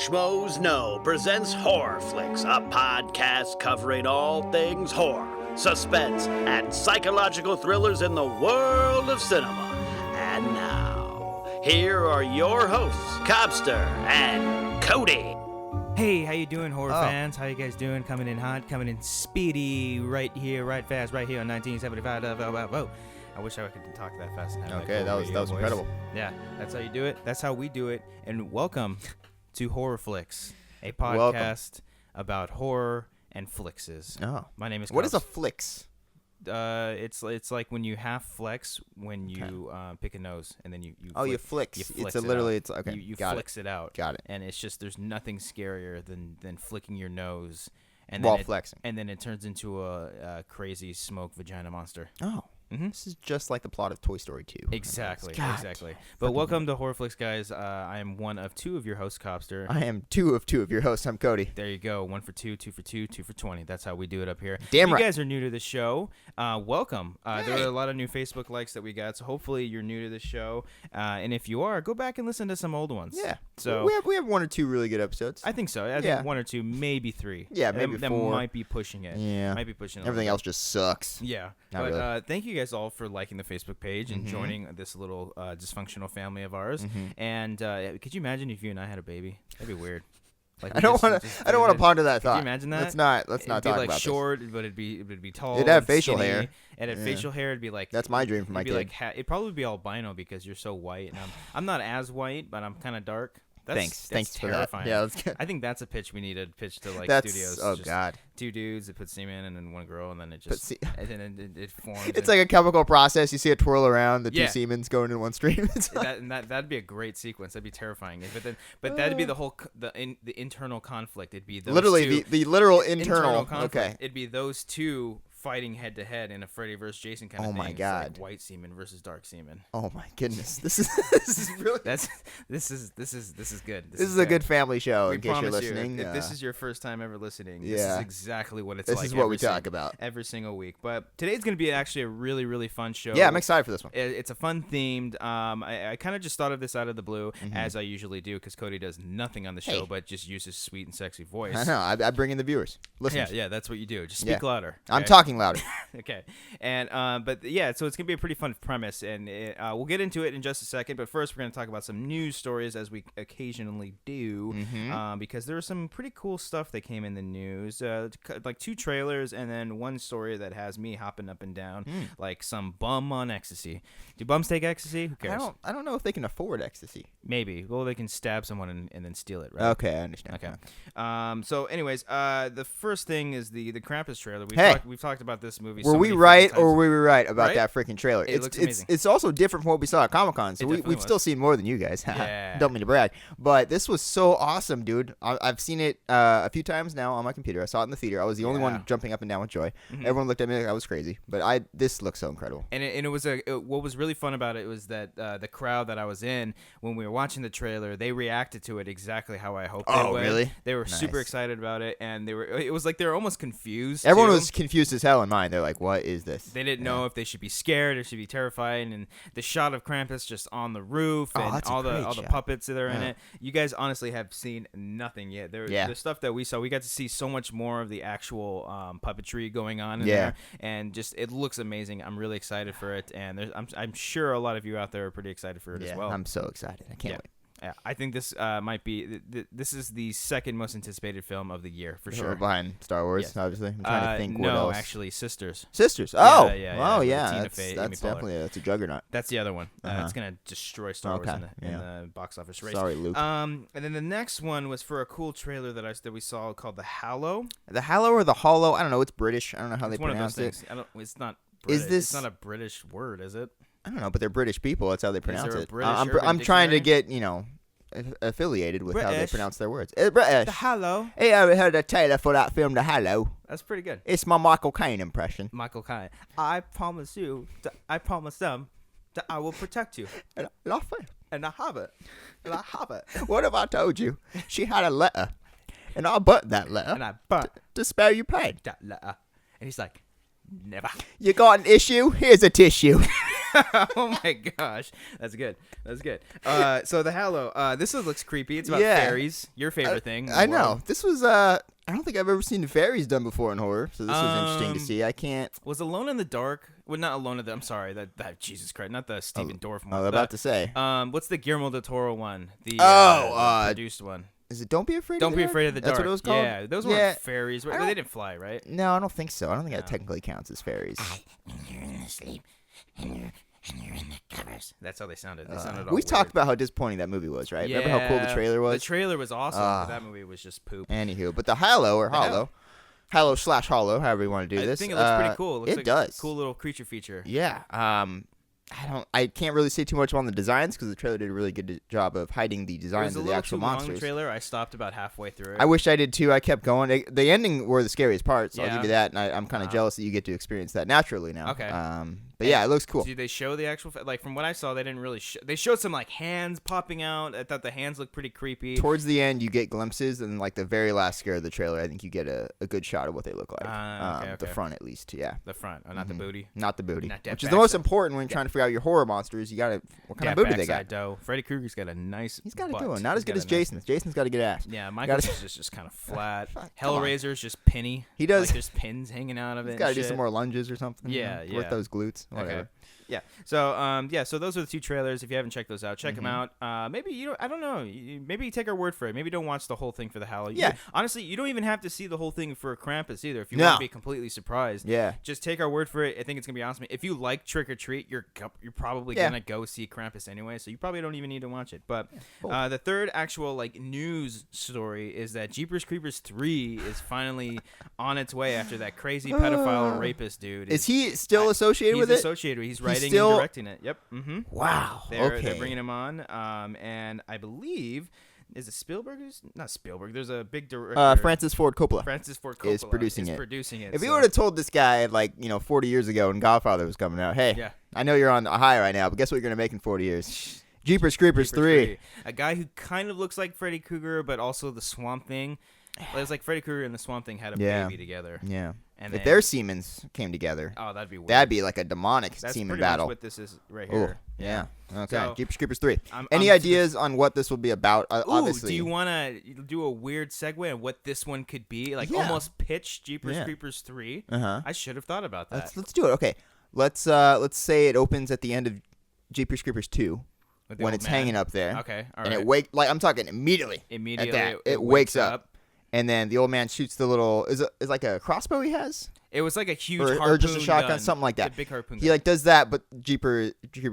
Schmoes Know presents HorrorFlix, a podcast covering all things horror, suspense, and psychological thrillers in the world of cinema. And now, here are your hosts, Cobbster and Cody. Hey, how you doing, horror fans? How you guys doing? Coming in hot, coming in speedy, right here, right fast, right here on 1975. I wish I could talk that fast. Okay, that was incredible. Yeah, that's how you do it. That's how we do it. And welcome to HorrorFlix, a podcast about horror and flixes. Oh, my name is. What is a flix? It's like when you half flex when you pick a nose and then you flex. You flex it's literally it's okay. You Got flex it out. Got it. And it's just there's nothing scarier than flicking your nose and while then flexing. And then it turns into a crazy smoke vagina monster. Oh. Mm-hmm. This is just like the plot of Toy Story 2. Exactly. But welcome to HorrorFlix, guys. I am one of two of your hosts, Cobbster. I am two of your hosts. I'm Cody. There you go. 1 for 2, 2 for 2, 2 for 20. That's how we do it up here. Damn right. If you guys are new to the show, welcome. There are a lot of new Facebook likes that we got, so hopefully you're new to the show. And if you are, go back and listen to some old ones. Yeah. So we have 1 or 2 really good episodes. I think so. I think 1 or 2, maybe 3. Yeah, maybe 4. That might be pushing it. Yeah. Might be pushing it. Everything else just sucks. Yeah. Not but really. Thank you guys all for liking the Facebook page and joining this little dysfunctional family of ours. And could you imagine if you and I had a baby? That'd be weird. Like I don't want to ponder that thought. Could you imagine that? Let's not talk about this. It'd be like short, but it'd be tall. It'd have facial skinny. hair. It had facial hair. It'd be like that's my dream for my kid. It'd probably be albino because you're so white, and I'm not as white, but I'm kind of dark. Thanks terrifying. for that. Yeah, that's good. I think that's a pitch we need to pitch to studios. Oh God. 2 dudes that put semen and then 1 girl, and then it just and then it forms. It's like a chemical process. You see it twirl around. The 2 semens going in one stream. That'd be a great sequence. That'd be terrifying. But that'd be the whole the internal conflict. It'd be those literally the literal internal conflict. Okay. It'd be those 2 fighting head to head in a Freddy vs. Jason kind of thing. Oh my God! Like white semen versus dark semen. Oh my goodness! This is really this is good. This is a good family show. We in case you're listening, if this is your first time ever listening, yeah. This is exactly what it's like. This is what we talk about every single week. But today's gonna be actually a really really fun show. Yeah, I'm excited for this one. It's a fun themed. I kind of just thought of this out of the blue as I usually do because Cody does nothing on the show but just uses sweet and sexy voice. I know. I bring in the viewers. Listen. Yeah, that's what you do. Just speak louder. Okay? I'm talking louder. Okay, and but yeah, so it's gonna be a pretty fun premise, and we'll get into it in just a second. But first, we're gonna talk about some news stories as we occasionally do, because there was some pretty cool stuff that came in the news, like 2 trailers and then 1 story that has me hopping up and down like some bum on ecstasy. Do bums take ecstasy? Who cares? I don't know if they can afford ecstasy. Maybe. Well, they can stab someone and then steal it, right? Okay, I understand. Okay. So, anyways, the first thing is the Krampus trailer. We've talked about this movie. Were we right or were we right about that freaking trailer? It looks amazing. It's also different from what we saw at Comic-Con, so we've still seen more than you guys. Yeah. Don't mean to brag, but this was so awesome, dude. I've seen it a few times now on my computer. I saw it in the theater. I was the only one jumping up and down with joy. Everyone looked at me like I was crazy, but this looks so incredible. And it was what was really fun about it was that the crowd that I was in when we were watching the trailer, they reacted to it exactly how I hoped they would. Oh, really? They were super excited about it, and it was like they were almost confused. Everyone was confused as hell in mine. They're like, "What is this?" They didn't know if they should be scared or should be terrified. And the shot of Krampus just on the roof and all the puppets that are in it. You guys honestly have seen nothing yet. The stuff that we saw, we got to see so much more of the actual puppetry going on in there, and just it looks amazing. I'm really excited for it, and I'm sure a lot of you out there are pretty excited for it as well. I'm so excited. I can't wait. Yeah, I think this might be this is the second most anticipated film of the year for sure. Behind Star Wars, obviously. I'm trying to think what else. No, actually, Sisters. Sisters. Oh, yeah. That's definitely that's a juggernaut. That's the other one. It's gonna destroy Star Wars in the box office race. Sorry, Luke. And then the next one was for a cool trailer that we saw called The Hallow. The Hallow or The Hollow? I don't know. It's British. I don't know how they pronounce it. It's not British. It's not a British word, is it? I don't know, but they're British people. That's how they pronounce it. I'm trying to get affiliated with how they pronounce their words. British. The Hallow. Hey, I heard a trailer for that film, The Hallow. That's pretty good. It's my Michael Caine impression. Michael Caine. I promise them that I will protect you. And I love it. And I have it. And I have it. What if I told you she had a letter, and I burnt that letter, and I burnt to spare you pain? That letter. And he's like, never. You got an issue? Here's a tissue. Oh my gosh, that's good. So the Hallow, this one looks creepy. It's about Yeah. fairies, your favorite thing. I know. This was I don't think I've ever seen fairies done before in horror, so this was interesting to see. I can't. Was Alone in the Dark? Well, not Alone in the. I'm sorry, that Jesus Christ, not the Stephen Dorff one. I was about to say. What's the Guillermo del Toro one? The produced one. Is it Don't Be Afraid? Don't Be Afraid of the Dark. That's what it was called. Yeah, those weren't fairies. They didn't fly, right? No, I don't think so. I don't think that technically counts as fairies. And you're in the sleep, and you're in the covers. That's how they sounded. They sounded all We weird. talked about how disappointing that movie was, right? Yeah, Remember how cool the trailer was? The trailer was awesome, but that movie was just poop. Anywho, but the Hallow Hallow/Hollow, however you want to do this. I think it looks pretty cool. It looks like does. A cool little creature feature. Yeah. I can't really say too much on the designs because the trailer did a really good job of hiding the designs of the actual monsters. Long, the trailer. I stopped about halfway through it. I wish I did too. I kept going. The ending were the scariest parts. So I'll Yeah. give you that, and I'm kind of jealous that you get to experience that naturally now. Okay. But yeah, it looks cool. Did they show the actual? Like from what I saw, they didn't really. They showed some like hands popping out. I thought the hands looked pretty creepy. Towards the end, you get glimpses, and like the very last scare of the trailer, I think you get a good shot of what they look like. Okay. The front, at least. Yeah. The front, not the booty. Not the booty, Not that which is the most backside. important when you're trying to figure out your horror monsters. You got to what kind That of booty they backside got. dough. Freddy Krueger's got a nice. He's got a butt. good one. Not as He's good got as a nice Jason's. Jason's got a good ass. Yeah, Michael's is just kind of flat. Come on. Hellraiser's just pinny. He does. Like there's pins hanging out of it. He's got to and do shit. some more lunges or something. Yeah, Work yeah. those glutes. Whatever. Okay. Yeah. So so those are the two trailers. If you haven't checked those out, check them out. Maybe I don't know. Maybe you take our word for it. Maybe don't watch the whole thing for the Hallow. Yeah. Honestly, you don't even have to see the whole thing for Krampus either. If you No. want to be completely surprised. Yeah. Just take our word for it. I think it's gonna be awesome. If you like Trick or Treat, you're probably gonna go see Krampus anyway. So you probably don't even need to watch it. But the third actual like news story is that Jeepers Creepers 3 is finally on its way after that crazy pedophile rapist dude. Is he still associated with He's it? associated. He's writing still- and directing it. Yep. Mm-hmm. Wow. They're okay. bringing him on. And I believe, is it Spielberg? Not Spielberg. There's a big director. Francis Ford Coppola. Francis Ford Coppola is producing it. If so- you would have told this guy 40 years ago when Godfather was coming out, hey, Yeah. I know you're on a high right now, but guess what you're gonna make in 40 years? Jeepers Creepers 3. A guy who kind of looks like Freddy Krueger, but also the Swamp Thing. It was like Freddy Krueger and the Swamp Thing had a baby together. Yeah. And if then- their semens came together, Oh, that'd be weird. that'd be like a demonic That's semen pretty battle. much what this is right Oh, here. yeah. Okay. So, Jeepers Creepers 3. I'm Any super- ideas on what this will be about? Ooh, Obviously. do you want to do a weird segue on what this one could be? Like Yeah. almost pitch Jeepers Yeah. Creepers 3. Uh-huh. I should have thought about that. Let's do it. Okay. Let's say it opens at the end of Jeepers Creepers 2 With the when old it's man. hanging up there. Okay, all And right. I'm talking immediately. Immediately, at that. It wakes up. And then the old man shoots the little is like a crossbow he has? It was like a huge Or harpoon just a shotgun, gun. something like that. A big harpoon He gun. does that, but Jeeper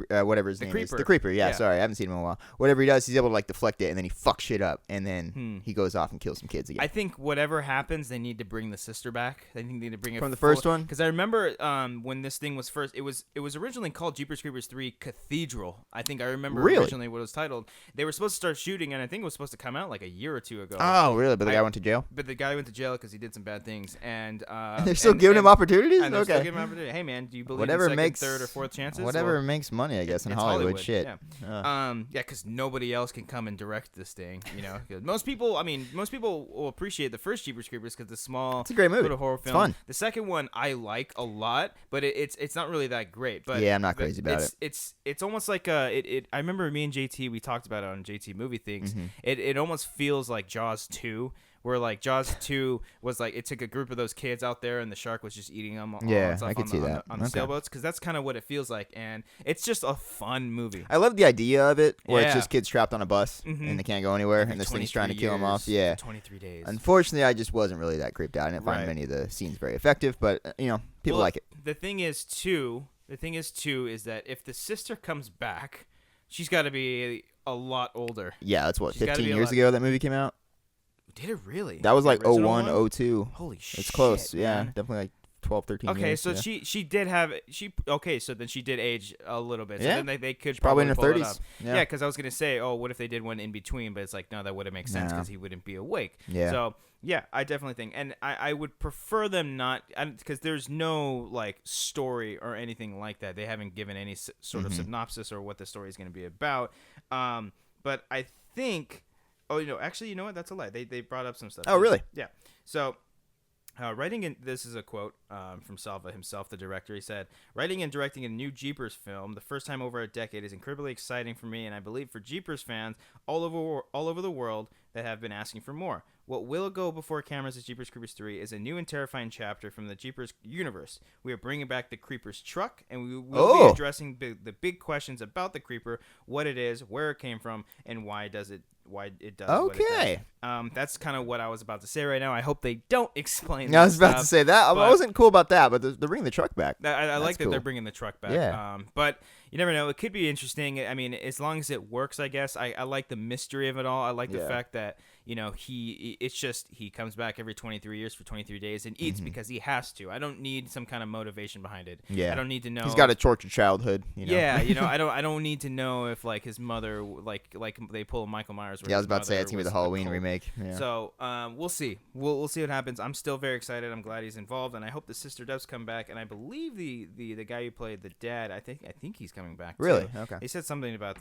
whatever his name is. Creeper. The Creeper, yeah, Yeah. sorry, I haven't seen him in a while. Whatever he does, he's able to deflect it, and then he fucks shit up, and then he goes off and kills some kids again. I think whatever happens, they need to bring the sister back. They need to bring it From the first one? Because I remember when this thing was first, it was originally called Jeepers Creepers 3 Cathedral. I think I remember Really? originally what it was titled. They were supposed to start shooting, and I think it was supposed to come out like a year or two ago. Oh, really? But the guy went to jail? But the guy went to jail because he did some bad things, and They're still giving him opportunities? And they're still Okay. giving him opportunities. Hey man, do you believe Whatever in second, makes third, or fourth chances? Whatever Well, makes money, I guess, in it's Hollywood. Shit. Yeah. Because nobody else can come and direct this thing. You know, 'Cause most people will appreciate the first Jeepers Creepers because it's small. It's a great movie. Little horror It's film. fun. The second one I like a lot, but it's not really that great. But Yeah, I'm not crazy about it. It's almost like I remember me and JT, we talked about it on JT Movie Things. Mm-hmm. It almost feels like Jaws 2. Where like Jaws 2 was like it took a group of those kids out there and the shark was just eating them. Yeah, I could see that. on the Okay. sailboats, because that's kind of what it feels like, and it's just a fun movie. I love the idea of it, where it's Yeah. just kids trapped on a bus and they can't go anywhere, and this thing's trying to kill them off. Yeah. 23 days. Unfortunately, I just wasn't really that creeped out. I didn't find Right. many of the scenes very effective, but people Well, like it. The thing is too is that if the sister comes back, she's got to be a lot older. Yeah, that's what she's gotta 15 be a years lot- ago that movie came out. Did it really? That was like The original 01, one? 02. Holy shit! It's close. Yeah, man. definitely like 12, 13 Okay, years. so yeah. she did have so then she did age a little bit. So Yeah. then they could Probably in her pull it 30s. up. Yeah. Yeah, because I was gonna say, oh, what if they did one in between? But it's like, no, that wouldn't make sense No. because he wouldn't be awake. Yeah. So yeah, I definitely think, and I would prefer them not, because there's no like story or anything like that. They haven't given any sort of synopsis or what the story is gonna be about. But I think. Oh, actually, you know what? That's a lie. They brought up some stuff. Oh, really? Yeah. So, This is a quote from Salva himself, the director. He said, "Writing and directing a new Jeepers film, the first time over a decade, is incredibly exciting for me, and I believe for Jeepers fans all over the world that have been asking for more. What will go before cameras as Jeepers Creepers 3 is a new and terrifying chapter from the Jeepers universe. We are bringing back the Creepers truck, and we will be addressing the big questions about the Creeper, what it is, where it came from, and why it does what it does. That's kind of what I was about to say right now. I hope they don't explain I was about to say that. I wasn't cool about that, but they're bringing the truck back. I like that they're bringing the truck back. Yeah. But you never know. It could be interesting. I mean, as long as it works, I guess. I like the mystery of it all. I like the fact that, he comes back every 23 years for 23 days and eats because he has to. I don't need some kind of motivation behind it. Yeah. I don't need to know. He's got a tortured childhood. Yeah, I don't need to know if like his mother like they pull Michael Myers. Yeah, I was about to say it's gonna be the Halloween remake. Yeah. So we'll see. We'll see what happens. I'm still very excited. I'm glad he's involved, and I hope the sister does come back. And I believe the guy who played the dad, I think he's coming back. Really? Too. Okay. He said something about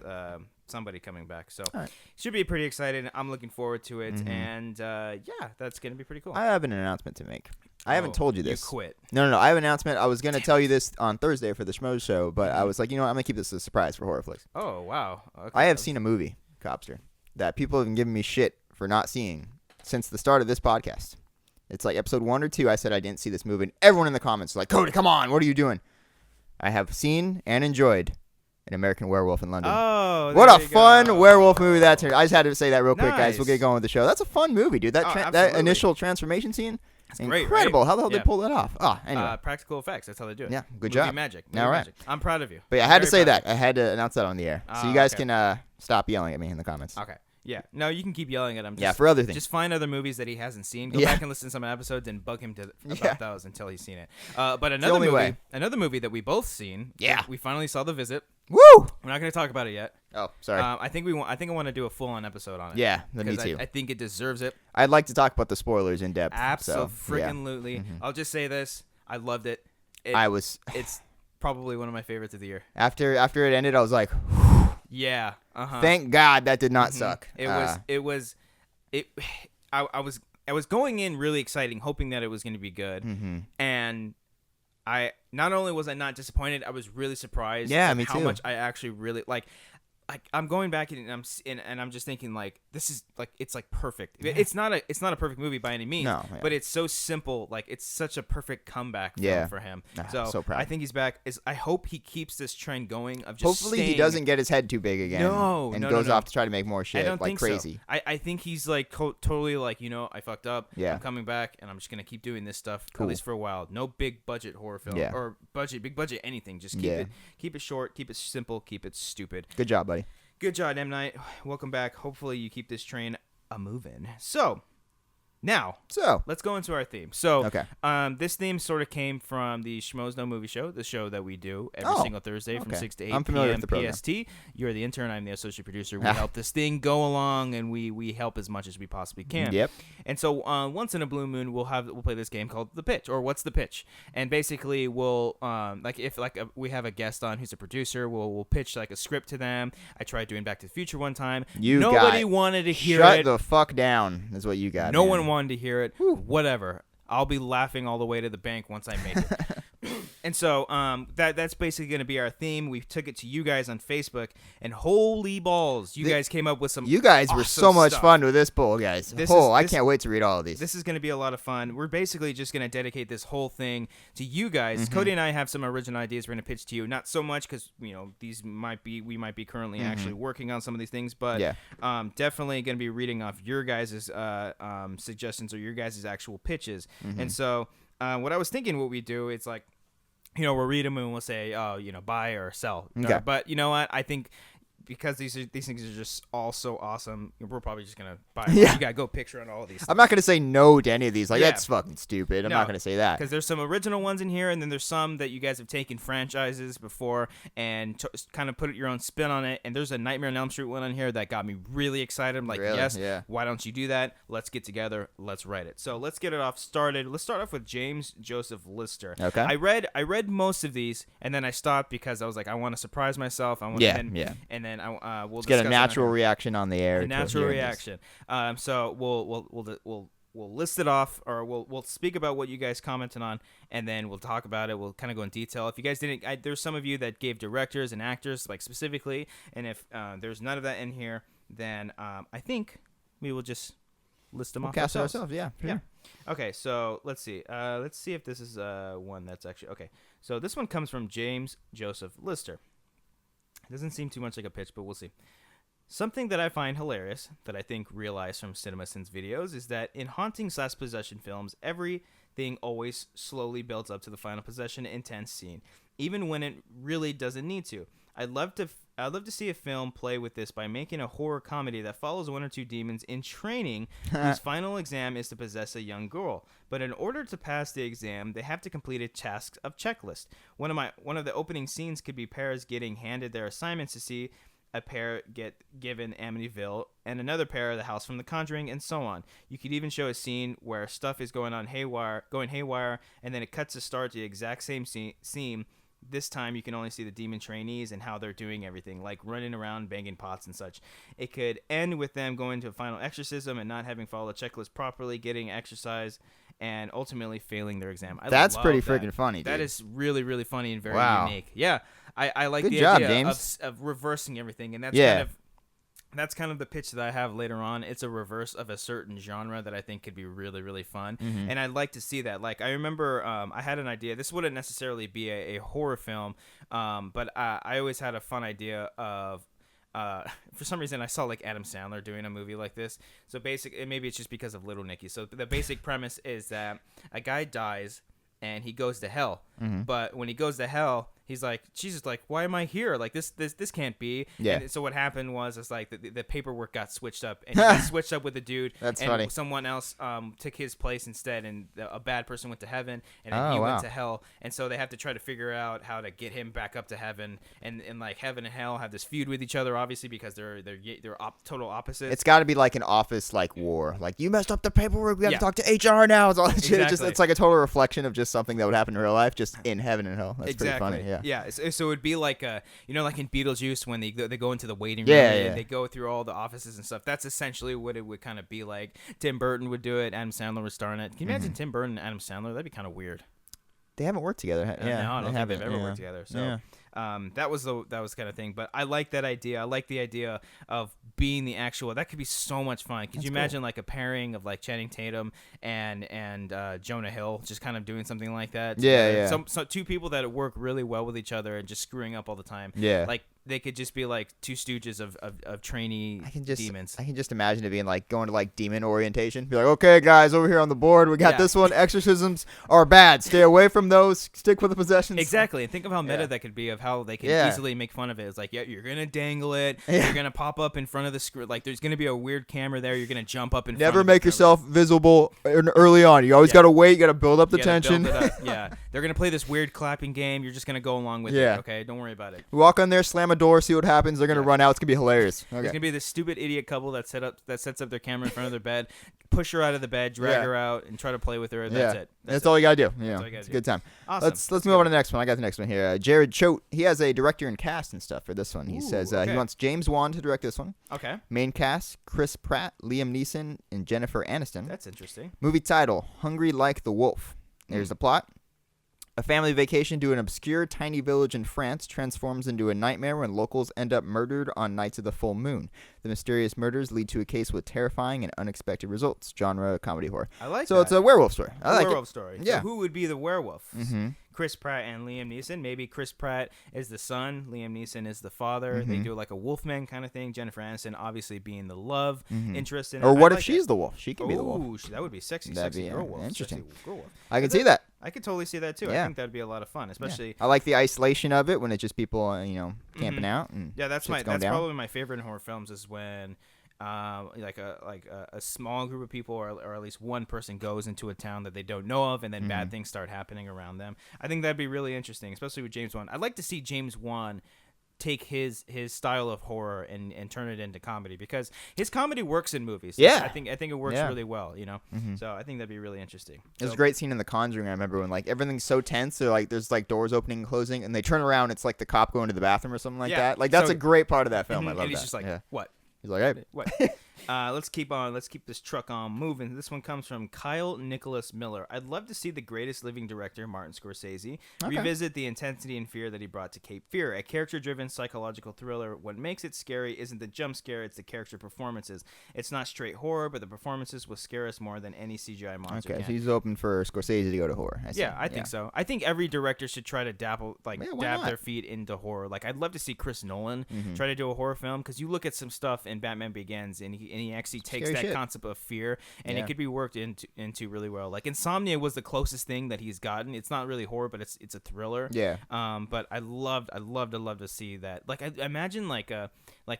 somebody coming back. So right. Should be pretty exciting. I'm looking forward to it, and that's gonna be pretty cool. I have an announcement to make. I haven't told you this. You quit. No. I have an announcement. I was gonna tell you this on Thursday for the Schmoes show, but I was like, I'm gonna keep this a surprise for HorrorFlix. Oh wow. Okay. I have seen a movie, Cobbster, that people have been giving me shit for not seeing since the start of this podcast. It's like episode 1 or 2. I said I didn't see this movie, and everyone in the comments was like, Cody, come on, what are you doing? I have seen and enjoyed An American Werewolf in London. Oh, what a fun werewolf movie that turned. I just had to say that real quick, guys. We'll get going with the show. That's a fun movie, dude. That initial transformation scene, it's incredible. Great, right? How the hell did they pull that off? Anyway. Practical effects. That's how they do it. Yeah, good Movie job. Magic. All right. Magic. I'm proud of you. But yeah, I had to say that. I had to announce that on the air, so you guys can stop yelling at me in the comments. Okay. Yeah. No, you can keep yelling at him. For other things. Just find other movies that he hasn't seen. Go back and listen to some episodes and bug him about those until he's seen it. But another movie that we both seen. Yeah. We finally saw The Visit. Woo! We're not going to talk about it yet. Oh, sorry. I think I want to do a full-on episode on it. Yeah, me too. I think it deserves it. I'd like to talk about the spoilers in depth. Absolutely. So, I'll just say this: I loved it. It's probably one of my favorites of the year. After it ended, I was like, yeah. Thank God that did not suck. I was going in really exciting, hoping that it was going to be good, and I not only was I not disappointed, I was really surprised. Yeah, me how too. much I actually really like. I'm going back and I'm just thinking like this is like it's like perfect. Yeah. It's not a perfect movie by any means, but it's so simple. Like it's such a perfect comeback for him. So proud. I think he's back. I hope he keeps this trend going of just hopefully he doesn't get his head too big again. And goes off to try to make more shit. I don't like think crazy. So. I think he's like totally like I fucked up. Yeah. I'm coming back and I'm just gonna keep doing this stuff cool. at least for a while. No big budget horror film or big budget anything. Just keep it short, keep it simple, keep it stupid. Good job, buddy. Good job, M. Night. Welcome back. Hopefully you keep this train a-moving. So, let's go into our theme. So, this theme sort of came from the Schmoes No Movie Show, the show that we do every single Thursday from 6 to 8 p.m. PST. You're the intern. I'm the associate producer. We help this thing go along, and we help as much as we possibly can. Yep. And so, once in a blue moon, we'll play this game called The Pitch, or What's the Pitch? And basically, we'll we have a guest on who's a producer, we'll pitch like a script to them. I tried doing Back to the Future one time. Nobody wanted to hear it. Shut the fuck down is what you got. No one wanted to hear it. Whatever. I'll be laughing all the way to the bank once I make it. And so that's basically going to be our theme. We took it to you guys on Facebook, and holy balls, you guys came up with some You guys were so much fun with this poll, guys. I can't wait to read all of these. This is going to be a lot of fun. We're basically just going to dedicate this whole thing to you guys. Cody and I have some original ideas we're going to pitch to you. Not so much because, we might be currently actually working on some of these things, but definitely going to be reading off your guys' suggestions or your guys' actual pitches. And so what I was thinking what we do, it's like, we'll read them and we'll say, buy or sell. Okay. But you know what? I think because these things are just all so awesome, we're probably just going to buy them. You got to go picture on all of these things. I'm not going to say no to any of these. Like, that's fucking stupid. I'm not going to say that. Because there's some original ones in here, and then there's some that you guys have taken franchises before and kind of put your own spin on it. And there's a Nightmare on Elm Street one on here that got me really excited. I'm like, why don't you do that? Let's get together. Let's write it. So let's get it off started. Let's start off with James Joseph Lister. Okay. I read most of these, and then I stopped because I was like, I want to surprise myself. And then we'll get a natural reaction on the air. A natural reaction. So we'll list it off, or we'll speak about what you guys commented on, and then we'll talk about it. We'll kind of go in detail. If you guys didn't, there's some of you that gave directors and actors like specifically, and if there's none of that in here, then I think we will just list them off cast ourselves. Yeah. Sure. Yeah. Okay, so let's see. Let's see if this is one that's actually okay. So this one comes from James Joseph Lister. It doesn't seem too much like a pitch, but we'll see. Something that I find hilarious, that I think realized from CinemaSins videos, is that in haunting/possession films, everything always slowly builds up to the final possession intense scene, even when it really doesn't need to. I'd love to see a film play with this by making a horror comedy that follows one or two demons in training whose final exam is to possess a young girl. But in order to pass the exam, they have to complete a task of checklist. One of the opening scenes could be pairs getting handed their assignments to see a pair get given Amityville, and another pair the house from The Conjuring, and so on. You could even show a scene where stuff is going haywire, and then it cuts to start the exact same scene. This time you can only see the demon trainees and how they're doing everything, like running around, banging pots and such. It could end with them going to a final exorcism and not having followed the checklist properly, getting exercise, and ultimately failing their exam. That's pretty freaking funny, dude. That is really, really funny and very wow. unique. Yeah, I like Good the job, idea James. of reversing everything, and that's kind of the pitch that I have later on. It's a reverse of a certain genre that I think could be really, really fun, and I'd like to see that. Like, I remember I had an idea. This wouldn't necessarily be a horror film, but I always had a fun idea of for some reason I saw like Adam Sandler doing a movie like this. So maybe it's just because of Little Nicky. So the basic premise is that a guy dies and he goes to hell, but when he goes to hell, he's like, Jesus, like, why am I here? Like, this can't be. Yeah. And so what happened was, it's like the paperwork got switched up, and he got switched up with the dude. That's and funny. Someone else took his place instead, and a bad person went to heaven, and then he went to hell. And so they have to try to figure out how to get him back up to heaven. And like heaven and hell have this feud with each other, obviously, because they're total opposites. It's got to be like an office like war. Like, you messed up the paperwork. We have to talk to HR now. It's all that shit. It's like a total reflection of just something that would happen in real life, just in heaven and hell. That's pretty funny. Yeah. Yeah. So it'd be like like in Beetlejuice when they go into the waiting room. Yeah. They go through all the offices and stuff. That's essentially what it would kind of be like. Tim Burton would do it. Adam Sandler would star in it. Can you imagine Tim Burton and Adam Sandler? That'd be kind of weird. They haven't worked together. Yeah, no, I don't think they've ever worked together. So yeah. that was kind of thing. But I like that idea. I like the idea of being the actual. That could be so much fun. Could you imagine like a pairing of like Channing Tatum and Jonah Hill, just kind of doing something like that? Yeah. So two people that work really well with each other and just screwing up all the time. Yeah. Like they could just be like two stooges of trainee demons. I can just imagine it being like going to like demon orientation. Be like, okay, guys, over here on the board, we got this one. Exorcisms are bad. Stay away from those. Stick with the possessions. Exactly. And think of how meta that could be, of how they can easily make fun of it. It's like, you're going to dangle it. Yeah. You're going to pop up in front of the screen. Like, there's going to be a weird camera there. You're going to jump up in front of Never make yourself visible early on. You always got to wait. You got to build up the tension. Yeah. They're going to play this weird clapping game. You're just going to go along with it. Okay? Don't worry about it. We walk on there, slam a door, see what happens. They're going to run out. It's going to be hilarious. Okay. There's going to be this stupid idiot couple that sets up their camera in front of their bed, push her out of the bed, drag her out, and try to play with her. That's it. That's all you got to do. It's a good time. Awesome. Let's move on to the next one. I got the next one here. Jared Choate, he has a director and cast and stuff for this one. He says he wants James Wan to direct this one. Okay. Main cast, Chris Pratt, Liam Neeson, and Jennifer Aniston. That's interesting. Movie title, Hungry Like the Wolf. There's the plot. A family vacation to an obscure tiny village in France transforms into a nightmare when locals end up murdered on nights of the full moon. The mysterious murders lead to a case with terrifying and unexpected results. Genre, comedy horror. I like so that. It's a werewolf story. I like werewolf story. Yeah. So who would be the werewolf? Mm-hmm. Chris Pratt and Liam Neeson. Maybe Chris Pratt is the son, Liam Neeson is the father. They do like a Wolfman kind of thing. Jennifer Aniston obviously being the love interest in it. Or what if she's the wolf? She can be the wolf. Ooh, that would be sexy. That'd sexy be girl wolf. interesting. Sexy girl wolf. I can see that. I could totally see that too. Yeah. I think that'd be a lot of fun, especially. I like the isolation of it when it's just people, camping out. And that's down. probably my favorite in horror films is when. Like a small group of people or at least one person goes into a town that they don't know of, and then bad things start happening around them. I think that'd be really interesting, especially with James Wan. I'd like to see James Wan take his style of horror and turn it into comedy, because his comedy works in movies. Yeah. I think it works really well, So I think that'd be really interesting. There's a great scene in The Conjuring, I remember, when like everything's so tense, there's like doors opening and closing, and they turn around, it's like the cop going to the bathroom or something like that. Like that's a great part of that film. I love that. And he's just like, what? He's like, hey. What? Let's keep on. Let's keep this truck on moving. This one comes from Kyle Nicholas Miller. I'd love to see the greatest living director, Martin Scorsese, revisit the intensity and fear that he brought to Cape Fear, a character-driven psychological thriller. What makes it scary isn't the jump scare, it's the character performances. It's not straight horror, but the performances will scare us more than any CGI monster can. So he's open for Scorsese to go to horror. I think so. I think every director should try to dab their feet into horror. Like, I'd love to see Chris Nolan try to do a horror film, because you look at some stuff in Batman Begins, and he actually takes that concept of fear, and it could be worked into really well. Like, Insomnia was the closest thing that he's gotten. It's not really horror, but it's a thriller. Yeah. But I'd love to see that. Like, I imagine like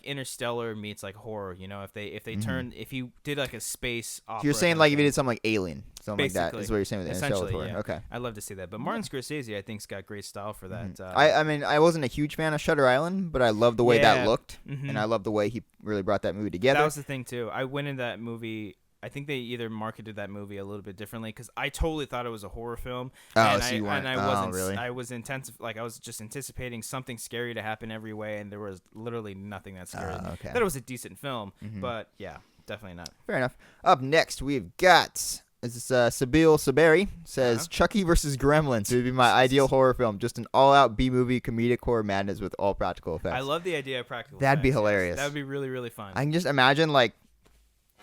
Interstellar meets like horror. You know, if they turn, if you did like a space opera. You're saying like if you did something like Alien, something Basically, like that is what you're saying with Interstellar. Yeah. Okay. I'd love to see that. But Martin Scorsese, I think's got great style for that. I mean, I wasn't a huge fan of Shutter Island, but I loved the way that looked, and I loved the way he really brought that movie together. That was the thing too. I went into that movie. I think they either marketed that movie a little bit differently, because I totally thought it was a horror film. You weren't. And I wasn't. Really? I was I was just anticipating something scary to happen every way, and there was literally nothing that scary. Okay. That it was a decent film, but yeah, definitely not. Fair enough. Up next, we've got. This is Sabil Saberi says Chucky versus Gremlins. It would be my ideal horror film, just an all-out B-movie comedic horror madness with all practical effects. I love the idea of practical. That'd be effects, hilarious. Yes. That would be really, really fun. I can just imagine like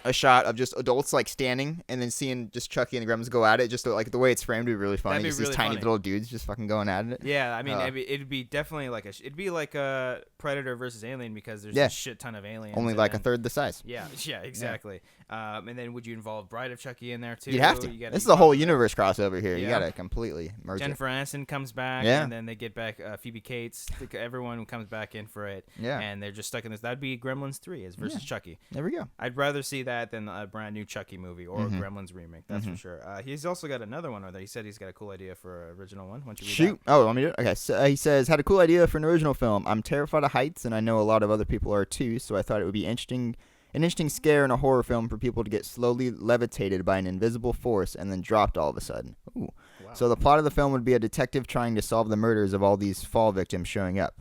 a shot of just adults like standing and then seeing just Chucky and the Gremlins go at it. Just like the way it's framed would be really funny. That'd be just really these tiny funny. little dudes just fucking going at it. Yeah, I mean, it'd be definitely like it'd be like a Predator versus Alien, because there's a shit ton of aliens. Only like a third the size. Yeah, exactly. And then would you involve Bride of Chucky in there too? You'd have to. This is a whole universe crossover here. You gotta completely merge Jennifer Aniston comes back, and then they get back Phoebe Cates. Everyone comes back in for it. Yeah. And they're just stuck in this. That'd be Gremlins 3 versus Chucky. There we go. I'd rather see that than a brand new Chucky movie or a Gremlins remake. That's for sure. He's also got another one there. He said he's got a cool idea for an original one. Why don't you read Shoot. that? Oh, want me to do it? Okay. So he says, had a cool idea for an original film. I'm terrified of heights, and I know a lot of other people are too, so I thought it would be an interesting scare in a horror film for people to get slowly levitated by an invisible force and then dropped all of a sudden. Ooh. Wow. So the plot of the film would be a detective trying to solve the murders of all these fall victims showing up.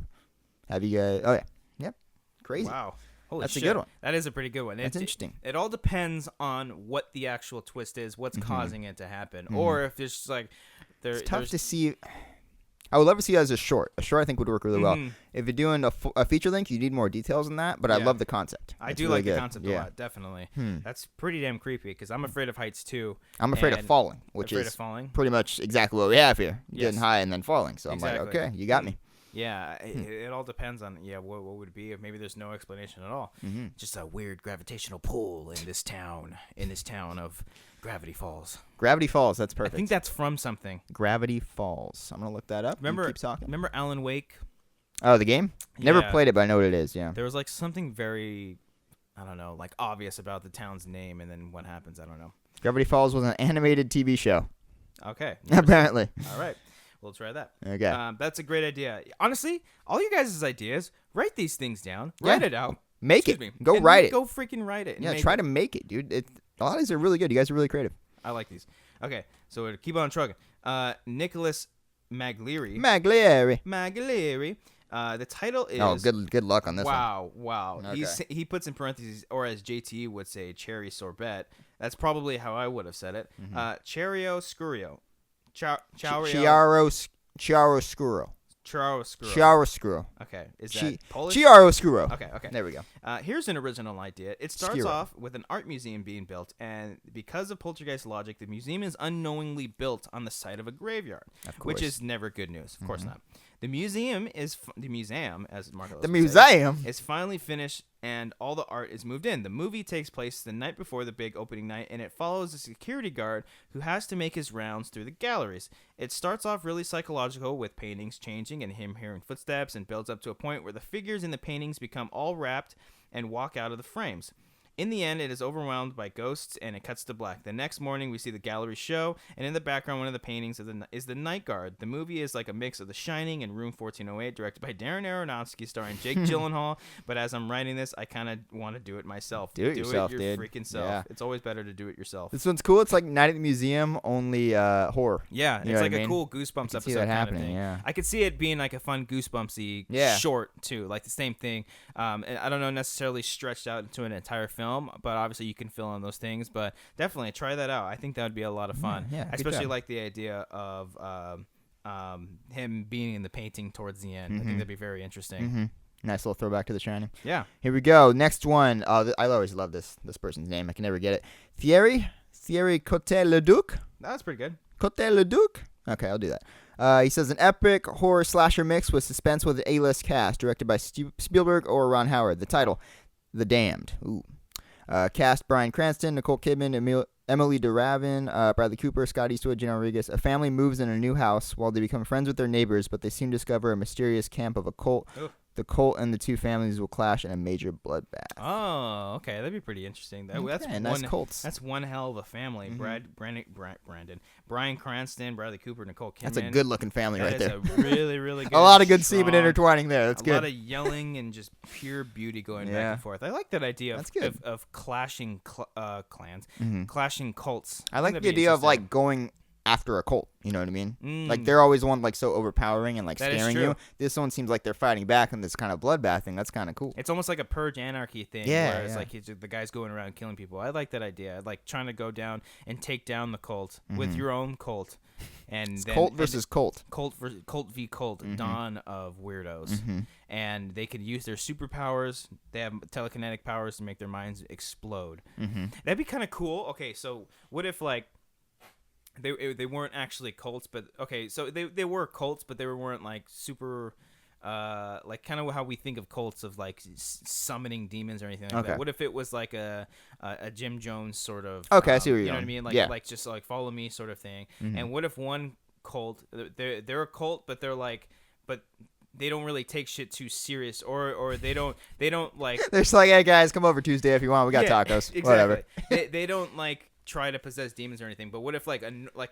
Have you guys... Oh, yeah. Yep. Crazy. Wow. Holy That's shit. a good one. That is a pretty good one. That's interesting. It all depends on what the actual twist is, what's causing it to happen, or if there's just like... It's tough to see... I would love to see it as a short. A short, I think, would work really well. If you're doing a feature length, you need more details than that, but I love the concept. I do like the concept a lot, definitely. That's pretty damn creepy, because I'm afraid of heights, too. I'm afraid of falling, which is pretty much exactly what we have here. Getting high and then falling. So I'm like, okay, you got me. Yeah, it all depends on what would it be if maybe there's no explanation at all. Just a weird gravitational pull in this town of Gravity Falls. Gravity Falls, that's perfect. I think that's from something. Gravity Falls. I'm gonna look that up. Keep talking. Remember Alan Wake? Oh, the game? Never played it, but I know what it is. Yeah. There was like something very, I don't know, like obvious about the town's name, and then what happens, I don't know. Gravity Falls was an animated TV show. Okay. Apparently. All right. We'll try that. Okay. That's a great idea. Honestly, all you guys' ideas, write these things down. Write it out. Make it. Go write it. Go freaking write it. Yeah, try to make it, dude. A lot of these are really good. You guys are really creative. I like these. Okay, so we'll keep on trucking. Nicholas Maglieri. The title is... Oh, good luck on this one. Wow. Okay. He puts in parentheses, or as JT would say, cherry sorbet. That's probably how I would have said it. Chiaroscuro. Chiaroscuro. Okay. Is that Polish? Chiaroscuro. Okay. There we go. Here's an original idea. It starts off with an art museum being built, and because of poltergeist logic, the museum is unknowingly built on the site of a graveyard, which is never good news. Of course not. The museum, as Marco is finally finished, and all the art is moved in. The movie takes place the night before the big opening night, and it follows a security guard who has to make his rounds through the galleries. It starts off really psychological, with paintings changing and him hearing footsteps, and builds up to a point where the figures in the paintings become all wrapped and walk out of the frames. In the end, it is overwhelmed by ghosts, and it cuts to black. The next morning, we see the gallery show, and in the background, one of the paintings is the Night Guard. The movie is like a mix of The Shining and Room 1408, directed by Darren Aronofsky, starring Jake Gyllenhaal. But as I'm writing this, I kind of want to do it myself. Do it yourself, your dude. Freaking self. Yeah. It's always better to do it yourself. This one's cool. It's like Night at the Museum, only horror. Yeah, it's like a cool Goosebumps episode kind of thing. Yeah. I could see it being like a fun Goosebumpsy short too, like the same thing. And I don't know necessarily stretched out into an entire film. film, but obviously you can fill in those things. But definitely try that out. I think that would be a lot of fun. Yeah, I especially like the idea of him being in the painting towards the end. I think that'd be very interesting. Nice little throwback to The Shining. Yeah. Here we go. Next one. I always love this person's name. I can never get it. Thierry Cote-Leduc. That's pretty good. Cote-Leduc? Okay, I'll do that. He says, an epic horror slasher mix with suspense with an A-list cast, directed by Spielberg or Ron Howard. The title, The Damned. Ooh. Cast, Bryan Cranston, Nicole Kidman, Emily DeRavin, Bradley Cooper, Scott Eastwood, Gina Rodriguez. A family moves in a new house while they become friends with their neighbors, but they soon discover a mysterious camp of a cult. Ugh. The cult and the two families will clash in a major bloodbath. Oh, okay. That'd be pretty interesting. That's nice one, cults. That's one hell of a family. Bryan Cranston, Bradley Cooper, Nicole Kidman. That's a good-looking family right there. That's a really, really good. A lot of good semen intertwining there. That's good. A lot of yelling and just pure beauty going back and forth. I like that idea of clashing clans, clashing cults. I like the idea of like going after a cult, you know what I mean? Like they're always one like so overpowering and like scaring you. This one seems like they're fighting back in this kind of bloodbath thing. That's kind of cool. It's almost like a Purge Anarchy thing. Yeah, where it's like the guy's going around killing people. I like that idea. I like trying to go down and take down the cult with your own cult. And then, cult versus cult. Cult v cult. Dawn of weirdos. And they could use their superpowers. They have telekinetic powers to make their minds explode. That'd be kind of cool. Okay, so what if like they weren't actually cults, but okay, so they were cults, but they weren't like super, like kind of how we think of cults of like summoning demons or anything like that. What if it was like a Jim Jones sort of? Okay, I see what you're you know going. What I mean? Like like just like follow me sort of thing. And what if one cult, they're a cult, but they're like, they don't really take shit too serious, or they don't like. They're just like, hey guys, come over Tuesday if you want. We got tacos. Exactly. Whatever. they don't like try to possess demons or anything, but what if like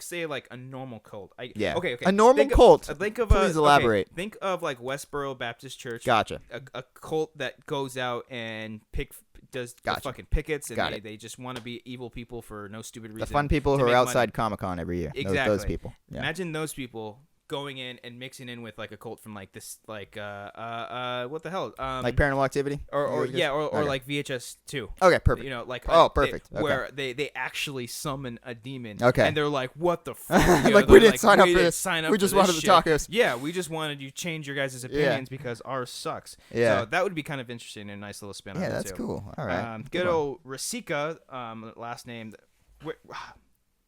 say a normal cult? Okay. A normal cult. Please elaborate. Okay, think of like Westboro Baptist Church. Gotcha. A cult that goes out and does the fucking pickets, and they just want to be evil people for no stupid reason. The fun people who are outside Comic-Con every year. Exactly. Those people. Yeah. Imagine those people going in and mixing in with like a cult from like this what the hell like Paranormal Activity or like VHS 2. Okay, perfect. You know, like perfect. Where they actually summon a demon. Okay. And they're like, what the fuck? Like we didn't sign up for this. We just wanted the tacos. Yeah, we just wanted you to change your guys' opinions because ours sucks. Yeah. So that would be kind of interesting and a nice little spin on it. Yeah, that's cool. All right. Good old Rasika, last name.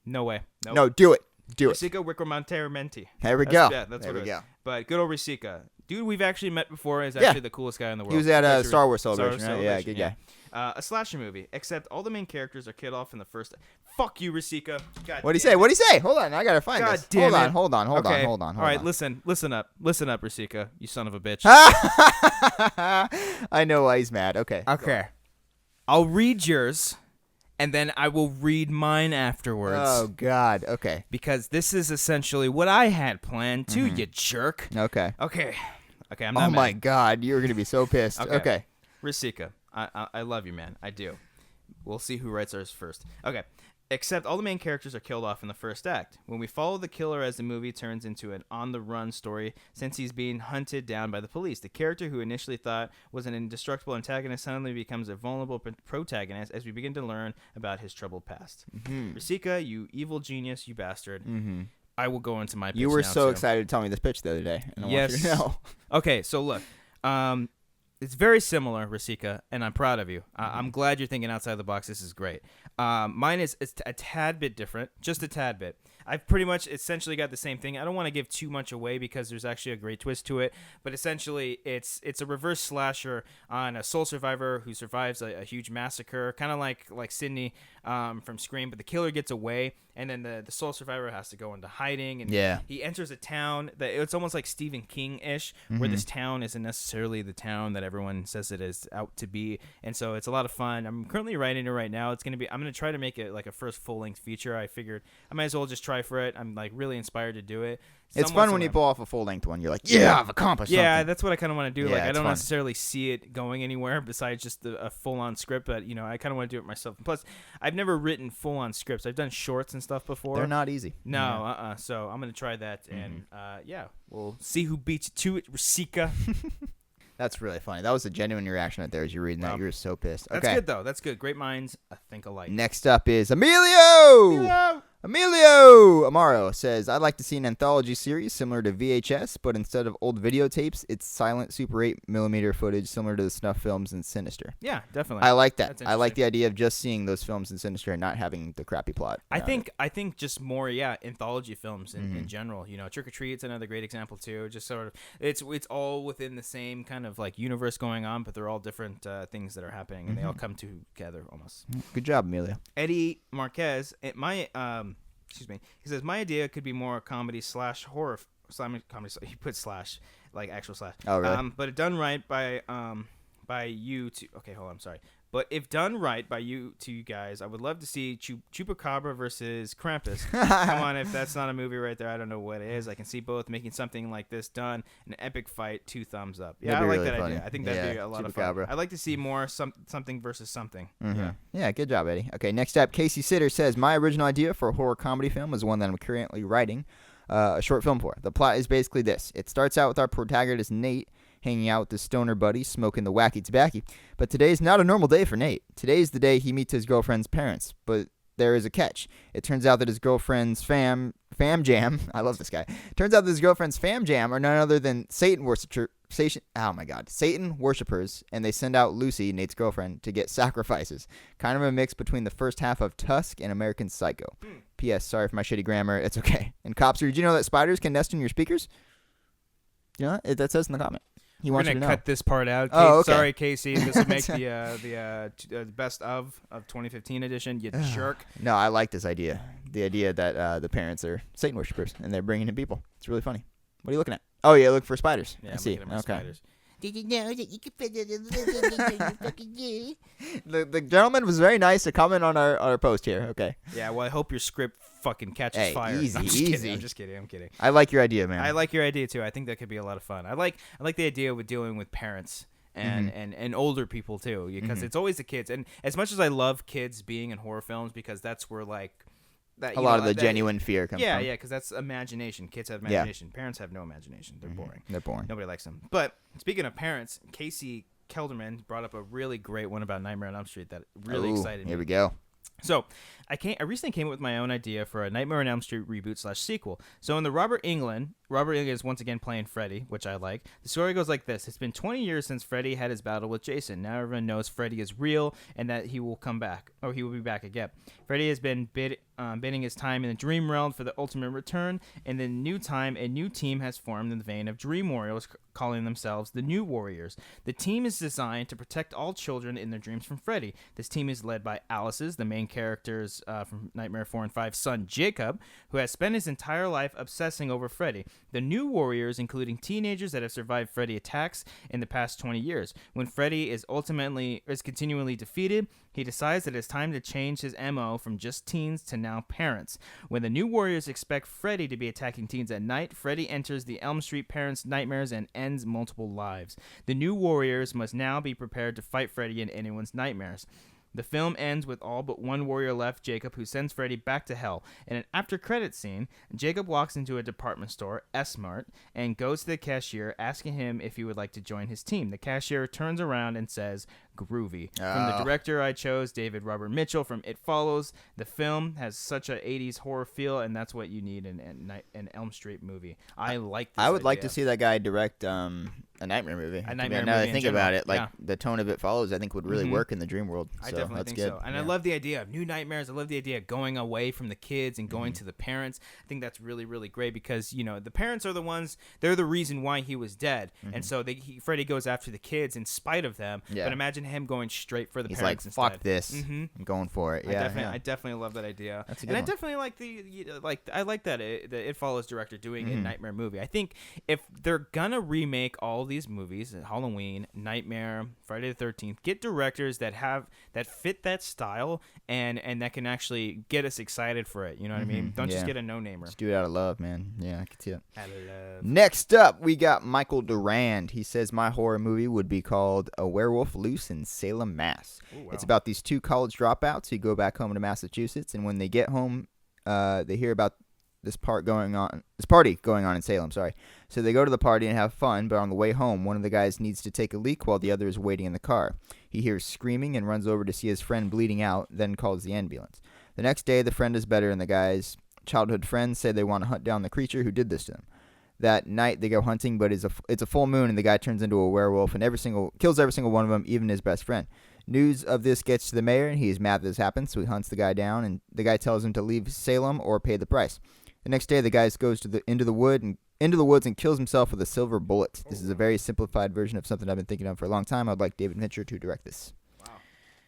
No way. Nope. No, do it. Do it. Rasika Wickramanteramenti. There we go. Yeah, that's there what we go. But good old Rasika. Dude we've actually met before is actually the coolest guy in the world. He was at a Star Wars celebration, right? Yeah, good guy. A slasher movie, except all the main characters are killed off in the first. Fuck you, Rasika. What'd he say? What'd he say? Hold on, I gotta find God this. Damn it. Hold on. All right, listen up, Rasika, you son of a bitch. I know why he's mad. Okay. I'll read yours, and then I will read mine afterwards. Oh, God. Okay. Because this is essentially what I had planned too, you jerk. Okay. Okay, I'm not mad. Oh, my God. You're going to be so pissed. Okay. Rasika, I love you, man. I do. We'll see who writes ours first. Okay. Except all the main characters are killed off in the first act. When we follow the killer as the movie turns into an on-the-run story since he's being hunted down by the police. The character who initially thought was an indestructible antagonist suddenly becomes a vulnerable protagonist as we begin to learn about his troubled past. Rasika, you evil genius, you bastard. I will go into my pitch. You were now, so too. excited to tell me this pitch the other day. And I yes. want you to know. Okay, so look. It's very similar, Rasika, and I'm proud of you. I'm glad you're thinking outside the box. This is great. Mine is a tad bit different, just a tad bit. I've pretty much essentially got the same thing. I don't want to give too much away because there's actually a great twist to it, but essentially it's a reverse slasher on a soul survivor who survives a huge massacre, kind of like Sydney from Scream, but the killer gets away, and then the soul survivor has to go into hiding, and he enters a town that it's almost like Stephen King-ish, where this town isn't necessarily the town that everyone says it is out to be, and so it's a lot of fun. I'm currently writing it right now. I'm going to try to make it like a first full-length feature. I figured I might as well just try for it. I'm like really inspired to do it. It's fun when you pull off a full-length one. You're like, yeah, I've accomplished something. Yeah, that's what I kind of want to do. Yeah, like I don't fun. necessarily see it going anywhere besides just a full-on script, but I kind of want to do it myself. And plus, I've never written full-on scripts. I've done shorts and stuff before. They're not easy. No, so I'm going to try that, and we'll see who beats you to it, Rasika. That's really funny. That was a genuine reaction right there as you're reading that. You were so pissed. Okay. That's good, though. That's good. Great minds think alike. Next up is Emilio Amaro says, I'd like to see an anthology series similar to VHS, but instead of old videotapes, it's silent Super 8mm footage similar to the snuff films in Sinister. Yeah, definitely. I like that. I like the idea of just seeing those films in Sinister and not having the crappy plot. I think just more, anthology films in general. You know, Trick or Treat's another great example too. Just sort of, it's all within the same kind of like universe going on, but they're all different things that are happening, and they all come together almost. Good job, Emilio. Eddie Marquez, he says my idea could be more comedy / horror. Comedy. He put / like actual /. Oh, really? But it done right by you to. Okay, hold on. I'm sorry. But if done right by you guys, I would love to see Chupacabra versus Krampus. Come on, if that's not a movie right there, I don't know what it is. I can see both making something like this done, an epic fight, 2 thumbs up. Yeah, I like that idea. I think that'd be a lot of fun. I'd like to see more something versus something. Mm-hmm. Yeah, good job, Eddie. Okay, next up, Casey Sitter says, my original idea for a horror comedy film is one that I'm currently writing a short film for. The plot is basically this. It starts out with our protagonist, Nate, hanging out with his stoner buddy, smoking the wacky tobacco. But today's not a normal day for Nate. Today's the day he meets his girlfriend's parents. But there is a catch. It turns out that his girlfriend's fam jam, I love this guy. Turns out that his girlfriend's fam jam are none other than Satan worshippers, and they send out Lucy, Nate's girlfriend, to get sacrifices. Kind of a mix between the first half of Tusk and American Psycho. P.S. Sorry for my shitty grammar. It's okay. And Cobbster, did you know that spiders can nest in your speakers? You know that says in the comment. We're going to cut this part out. Oh, okay. Sorry, Casey. This will make the best of 2015 edition, you jerk. No, I like this idea. The idea that the parents are Satan worshippers and they're bringing in people. It's really funny. What are you looking at? Oh, yeah, look for spiders. Yeah, I see. Okay. Spiders. Did you know that you could fit it The gentleman was very nice to comment on our post here. Okay. Yeah, well, I hope your script fucking catches fire. Easy, I'm just kidding. I'm kidding. I like your idea, man. I like your idea too. I think that could be a lot of fun. I like the idea of dealing with parents and older people too, because it's always the kids. And as much as I love kids being in horror films, because that's where a lot of the genuine fear comes from. Yeah, because that's imagination. Kids have imagination. Yeah. Parents have no imagination. They're boring. They're boring. Nobody likes them. But speaking of parents, Casey Kelderman brought up a really great one about Nightmare on Elm Street that really excited me. Here we go. So, I recently came up with my own idea for a Nightmare on Elm Street reboot / sequel. So, in the Robert Englund is once again playing Freddy, which I like. The story goes like this. It's been 20 years since Freddy had his battle with Jason. Now everyone knows Freddy is real and that he will come back, or he will be back again. Freddy has been bidding his time in the Dream Realm for the ultimate return. And in new time, a new team has formed in the vein of Dream Warriors, calling themselves the New Warriors. The team is designed to protect all children in their dreams from Freddy. This team is led by Alice's, the main character's from Nightmare 4 and 5, son Jacob, who has spent his entire life obsessing over Freddy. The New Warriors, including teenagers that have survived Freddy attacks in the past 20 years. When Freddy is continually defeated, he decides that it's time to change his MO from just teens to now parents. When the New Warriors expect Freddy to be attacking teens at night, Freddy enters the Elm Street parents' nightmares and ends multiple lives. The New Warriors must now be prepared to fight Freddy in anyone's nightmares. The film ends with all but one warrior left, Jacob, who sends Freddy back to hell. In an after-credits scene, Jacob walks into a department store, S-Mart, and goes to the cashier, asking him if he would like to join his team. The cashier turns around and says, "Groovy." From the director I chose, David Robert Mitchell, from It Follows. The film has such a 80s horror feel, and that's what you need in an Elm Street movie. I like this I would idea. like to see that guy direct a Nightmare movie. A Nightmare now that movie I think about it, the tone of It Follows, I think would really work in the dream world. So I definitely that's think good. so. And I love the idea of new nightmares. I love the idea of going away from the kids and going to the parents. I think that's really, really great because, the parents are the ones, they're the reason why he was dead. And so Freddy goes after the kids in spite of them. Yeah. But imagine him going straight for the He's parents like, fuck instead. this. I'm going for it. Yeah, I definitely love that idea. That's a good one. I definitely like I like that the It Follows director doing a Nightmare movie. I think if they're gonna remake all these movies, Halloween, Nightmare, Friday the 13th, get directors that fit that style and that can actually get us excited for it. You know what I mean? Don't just get a no-namer. Just do it out of love, man. Yeah, I can see that. Out of love. Next up, we got Michael Durand. He says my horror movie would be called A Werewolf Loose in Salem, Mass. Ooh, wow. It's about these 2 college dropouts who go back home to Massachusetts, and when they get home, they hear about this party going on in Salem. Sorry. So they go to the party and have fun, but on the way home, one of the guys needs to take a leak while the other is waiting in the car. He hears screaming and runs over to see his friend bleeding out, then calls the ambulance. The next day, the friend is better, and the guy's childhood friends say they want to hunt down the creature who did this to them. That night, they go hunting, but it's a full moon, and the guy turns into a werewolf and kills every single one of them, even his best friend. News of this gets to the mayor, and he is mad that this happens, so he hunts the guy down, and the guy tells him to leave Salem or pay the price. The next day, the guy goes into the woods and kills himself with a silver bullet. This is a very simplified version of something I've been thinking of for a long time. I'd like David Fincher to direct this. Wow,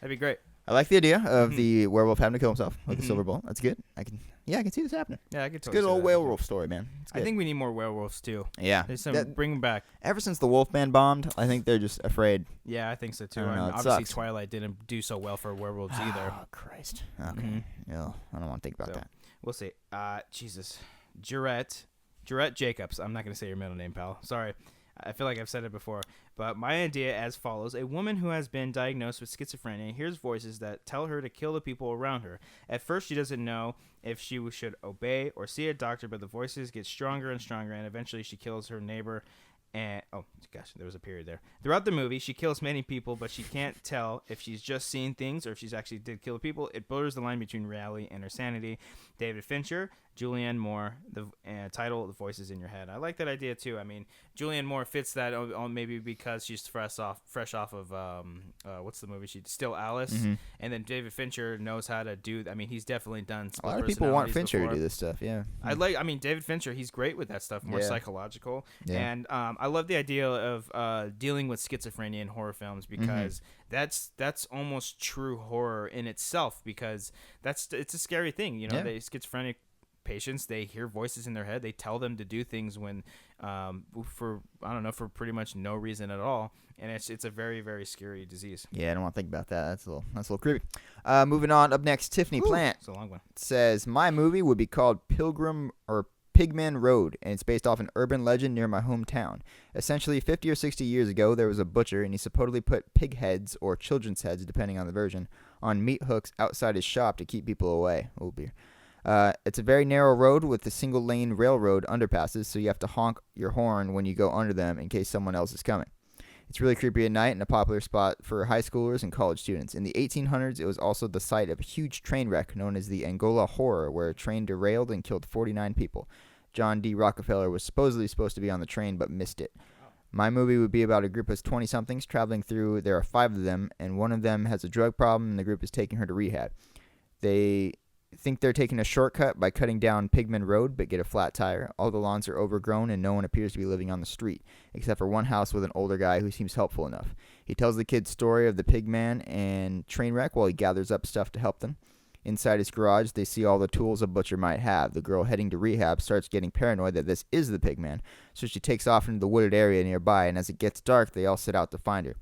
that'd be great. I like the idea of the werewolf having to kill himself with a silver bullet. That's good. I can see this happening. Yeah, I could It's a totally good see old that. werewolf story, man. I think we need more werewolves too. Yeah. There's bring them back. Ever since the Wolfman bombed, I think they're just afraid. Yeah, I think so too. I don't know, And it obviously, sucks. Twilight didn't do so well for werewolves either. Oh, Christ. Okay. No, I don't want to think about So, that. We'll see. Jesus, Jarrett Jacobs. I'm not gonna say your middle name, pal. Sorry. I feel like I've said it before, but my idea as follows. A woman who has been diagnosed with schizophrenia hears voices that tell her to kill the people around her. At first, she doesn't know if she should obey or see a doctor, but the voices get stronger and stronger, and eventually she kills her neighbor. And oh gosh, there was a period there. Throughout the movie, she kills many people, but she can't tell if she's just seeing things or if she's actually did kill people. It blurs the line between reality and her sanity. David Fincher, Julianne Moore, the title, The Voices in Your Head. I like that idea too. I mean, Julianne Moore fits that maybe because she's fresh off of what's the movie? Still Alice, and then David Fincher knows how to do. I mean, he's definitely done. A lot of people want Fincher before. to do this stuff, yeah. I mean, David Fincher, he's great with that stuff, more psychological. Yeah. And I love the idea of dealing with schizophrenia in horror films because that's almost true horror in itself because it's a scary thing. You know, they schizophrenic patients, they hear voices in their head. They tell them to do things when for pretty much no reason at all. And it's a very, very scary disease. Yeah, I don't want to think about that. That's a little creepy. Moving on, up next, Tiffany Plant. It's a long one. Says, my movie would be called Pigman Road, and it's based off an urban legend near my hometown. Essentially, 50 or 60 years ago, there was a butcher, and he supposedly put pig heads, or children's heads, depending on the version, on meat hooks outside his shop to keep people away. Oh, dear. It's a very narrow road with a single-lane railroad underpasses, so you have to honk your horn when you go under them in case someone else is coming. It's really creepy at night and a popular spot for high schoolers and college students. In the 1800s, it was also the site of a huge train wreck known as the Angola Horror, where a train derailed and killed 49 people. John D. Rockefeller was supposed to be on the train but missed it. My movie would be about a group of 20-somethings traveling through. There are 5 of them, and one of them has a drug problem, and the group is taking her to rehab. They think they're taking a shortcut by cutting down Pigman Road, but get a flat tire. All the lawns are overgrown, and no one appears to be living on the street, except for one house with an older guy who seems helpful enough. He tells the kids story of the pigman and train wreck while he gathers up stuff to help them. Inside his garage, they see all the tools a butcher might have. The girl heading to rehab starts getting paranoid that this is the pigman, so she takes off into the wooded area nearby, and as it gets dark, they all set out to find her.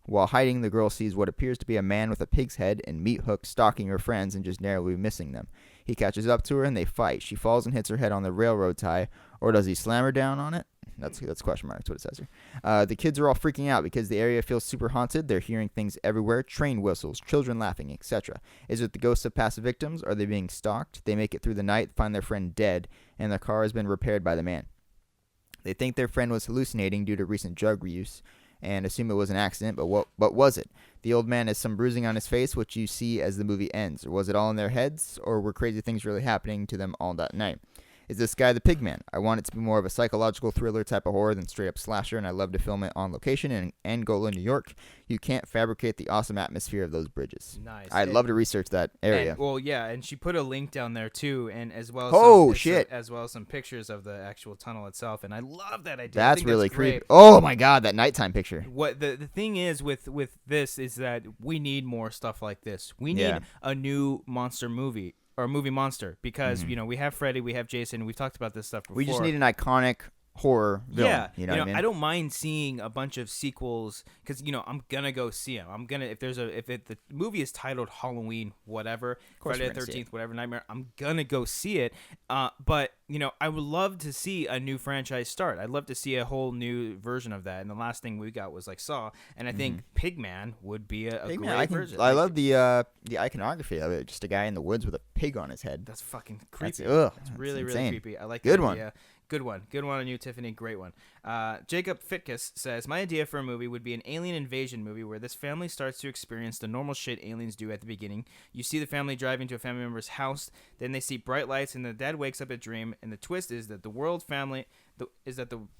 While hiding, the girl sees what appears to be a man with a pig's head and meat hooks stalking her friends and just narrowly missing them. He catches up to her and they fight. She falls and hits her head on the railroad tie, or does he slam her down on it? That's question mark. That's what it says here. The kids are all freaking out because the area feels super haunted. They're hearing things everywhere, train whistles, children laughing, etc. Is it the ghosts of past victims? Are they being stalked? They make it through the night, find their friend dead, and their car has been repaired by the man. They think their friend was hallucinating due to recent drug use and assume it was an accident, but what was it? The old man has some bruising on his face, which you see as the movie ends. Or was it all in their heads, or were crazy things really happening to them all that night? Is this guy the pigman? I want it to be more of a psychological thriller type of horror than straight up slasher, and I love to film it on location in Angola, New York. You can't fabricate the awesome atmosphere of those bridges. Nice. I'd love to research that area. And she put a link down there too, and as well as as well as some pictures of the actual tunnel itself, and I love that idea. That's really great. creepy. Oh my god, that nighttime picture. What the thing is with this is that we need more stuff like this. We need a new monster movie. Or movie monster, because we have Freddy, we have Jason, we've talked about this stuff before. We just need an iconic horror villain. Yeah, You know what I mean? I don't mind seeing a bunch of sequels because I'm gonna go see them. I'm gonna if the movie is titled Halloween, whatever, course Friday we're the gonna see 13th, whatever nightmare, I'm gonna go see it. But I would love to see a new franchise start. I'd love to see a whole new version of that. And the last thing we got was like Saw, and I think Pigman would be a great version. I love the iconography of it. Just a guy in the woods with a pig on his head. That's fucking creepy. That's really insane. creepy. I like Good that one. idea. Good one on you, Tiffany. Great one. Jacob Fitkus says, my idea for a movie would be an alien invasion movie where this family starts to experience the normal shit aliens do at the beginning. You see the family driving to a family member's house, then they see bright lights, and the dad wakes up a dream. And the twist is that the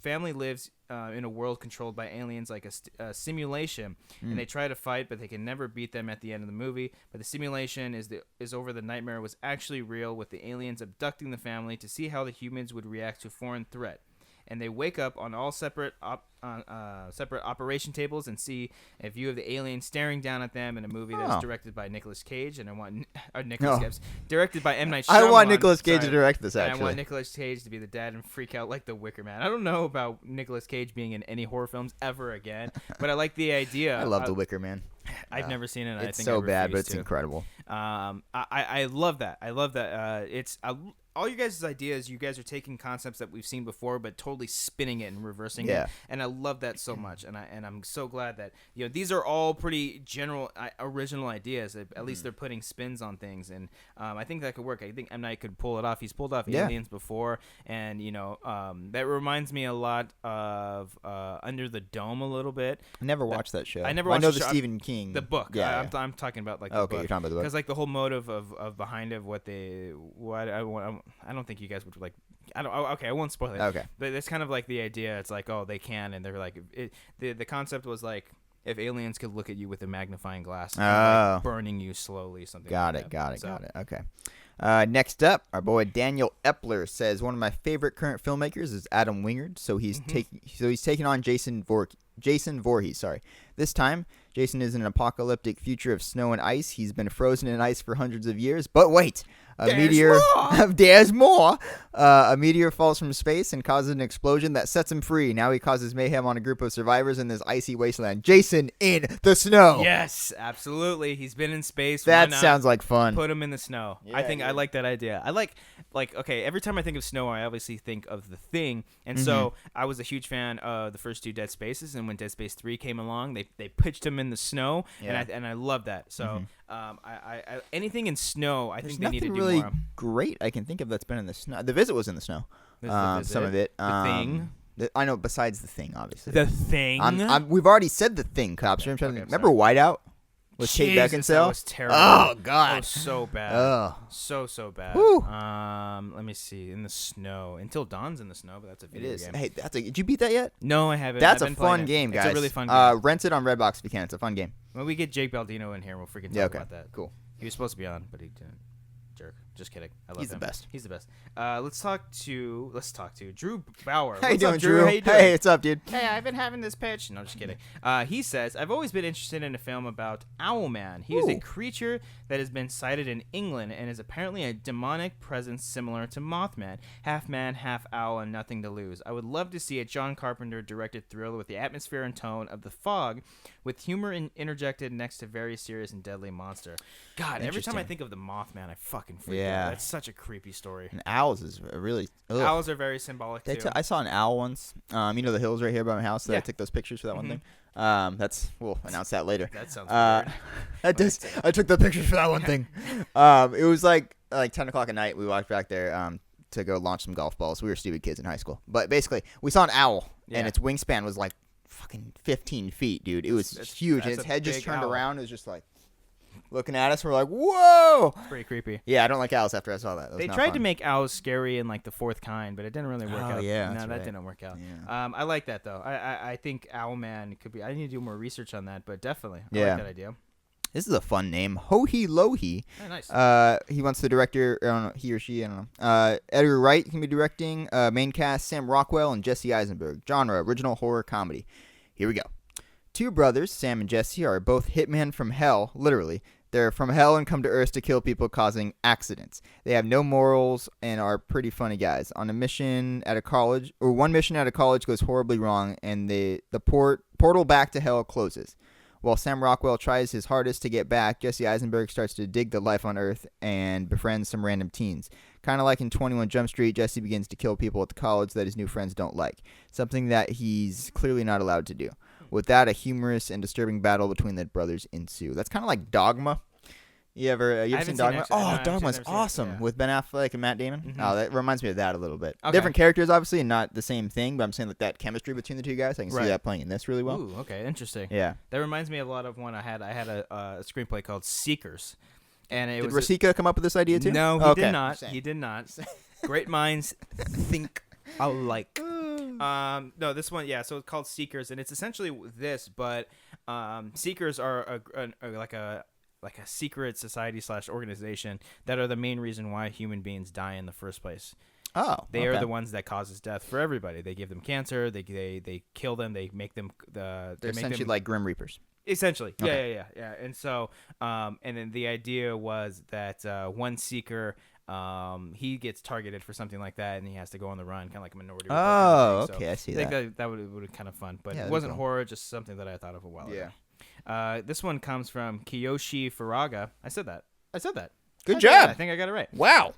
family lives in a world controlled by aliens, like a simulation, and they try to fight, but they can never beat them at the end of the movie. But the simulation is over. The nightmare was actually real, with the aliens abducting the family to see how the humans would react to a foreign threat. And they wake up on all separate operation tables and see a view of the alien staring down at them in a movie that's directed by Nicolas Cage. And I want directed by M. Night Shyamalan. I want Nicolas Cage to direct this, actually. And I want Nicolas Cage to be the dad and freak out like the Wicker Man. I don't know about Nicolas Cage being in any horror films ever again, but I like the idea. I love the Wicker Man. I've never seen it. It's I think so I bad, but refuse it's to. incredible. I love that. I love that. All you guys' ideas, you guys are taking concepts that we've seen before, but totally spinning it and reversing it. And I love that so much. And I'm so glad that these are all pretty general, original ideas. At least they're putting spins on things, and I think that could work. I think M. Night could pull it off. He's pulled off Aliens before, and that reminds me a lot of Under the Dome a little bit. I never watched that show. I never watched know the the show. Stephen King. The book. Yeah. I'm talking about like the book. You're talking about the book. Because like the whole motive of behind of I don't think you guys would like. I won't spoil it. Okay. But it's kind of like the idea. It's like, oh, they can, and they're like, the concept was like, if aliens could look at you with a magnifying glass, and like burning you slowly, something. Got it. Okay. Next up, our boy Daniel Epler says one of my favorite current filmmakers is Adam Wingard. So he's taking on Jason Voorhees. Sorry. This time, Jason is in an apocalyptic future of snow and ice. He's been frozen in ice for hundreds of years. But wait. There's more. A meteor falls from space and causes an explosion that sets him free. Now he causes mayhem on a group of survivors in this icy wasteland. Jason in the snow. Yes, absolutely. He's been in space. That sounds like fun. Put him in the snow. Yeah, I like that idea. I like okay, every time I think of snow, I obviously think of The Thing. And so I was a huge fan of the first two Dead Spaces, and when Dead Space 3 came along, they pitched him in the snow, and I love that. So I anything in snow, I think they need to do really more. Great I can think of that's been in the snow. The Visit was in the snow. Some of it. The Thing. I know. Besides The Thing, obviously. The Thing. We've already said The Thing, Cobbster. I'm trying to remember Whiteout with Kate Beckinsale. That was terrible. Oh God, that was so bad. So bad. Whew. Let me see. In the snow. Until Dawn's in the snow, but that's a video game. Hey, did you beat that yet? No, I haven't. That's I've a been playing fun game, guys. It's a really fun game. Rent it on Redbox if you can. It's a fun game. When we get Jake Baldino in here, we'll freaking talk about that. Cool. He was supposed to be on, but he didn't. Jerk. Just kidding. I love him. He's the best. He's the best. Let's talk to Drew Bauer. How you doing, up, Drew? How you doing? Hey, what's up, dude? Hey, I've been having this pitch. No, just kidding. He says, I've always been interested in a film about Owlman. He is a creature that has been sighted in England and is apparently a demonic presence similar to Mothman. Half man, half owl, and nothing to lose. I would love to see a John Carpenter-directed thriller with the atmosphere and tone of The Fog, with humor interjected next to very serious and deadly monster. God, every time I think of the Mothman, I fucking freak out. That's such a creepy story. And owls is really... Ugh. Owls are very symbolic, too. I saw an owl once. The hills right here by my house that I took those pictures for that one thing. We'll announce that later. That sounds weird. I took the pictures for that one thing. It was like 10 o'clock at night. We walked back there to go launch some golf balls. We were stupid kids in high school. But basically, we saw an owl, and its wingspan was like fucking 15 feet, dude. It was huge, and its head just turned around. It was just like looking at us. We're like, whoa! It's pretty creepy. Yeah, I don't like owls after I saw that. They tried to make owls scary in like The Fourth Kind, but it didn't really work out. Yeah, no, that didn't work out. Yeah. I like that though. I think Owlman could be. I need to do more research on that, but definitely, I Yeah. like that idea. This is a fun name, Hohi Lohi. Oh, nice. He wants the director, I don't know, he or she, I don't know. Edgar Wright can be directing. Main cast, Sam Rockwell and Jesse Eisenberg. Genre, original horror comedy. Here we go. Two brothers, Sam and Jesse, are both hitmen from hell, literally. They're from hell and come to Earth to kill people, causing accidents. They have no morals and are pretty funny guys. On a mission at a college, or one mission at a college goes horribly wrong, and the portal back to hell closes. While Sam Rockwell tries his hardest to get back, Jesse Eisenberg starts to dig the life on Earth and befriends some random teens. Kind of like in 21 Jump Street, Jesse begins to kill people at the college that his new friends don't like, something that he's clearly not allowed to do. With that, a humorous and disturbing battle between the brothers ensue. That's kind of like Dogma. You ever seen Dogma? Dogma's awesome with Ben Affleck and Matt Damon. Mm-hmm. Oh, that reminds me of that a little bit. Okay. Different characters, obviously, and not the same thing, but I'm saying like that chemistry between the two guys. I can see that playing in this really well. Ooh, okay, interesting. Yeah. That reminds me a lot of one I had. I had a screenplay called Seekers. And it Did was Rasika come up with this idea too? No, he Okay. did not. He did not. Great minds think alike. No, this one, yeah. So it's called Seekers, and it's essentially this, but Seekers are like a secret society / organization that are the main reason why human beings die in the first place. Oh, They are the ones that causes death for everybody. They give them cancer. They kill them. They make them They're essentially like Grim Reapers. Essentially, Okay. yeah. And so, and then the idea was that one seeker, he gets targeted for something like that, and he has to go on the run, kind of like a Minority Report kind of thing. Okay, I see I think that. that would be kind of fun, but Yeah, it that'd be wasn't cool. horror, just something that I thought of a while ago. This one comes from Kiyoshi Furaga. I said that. Good I job. think I got it right. Wow.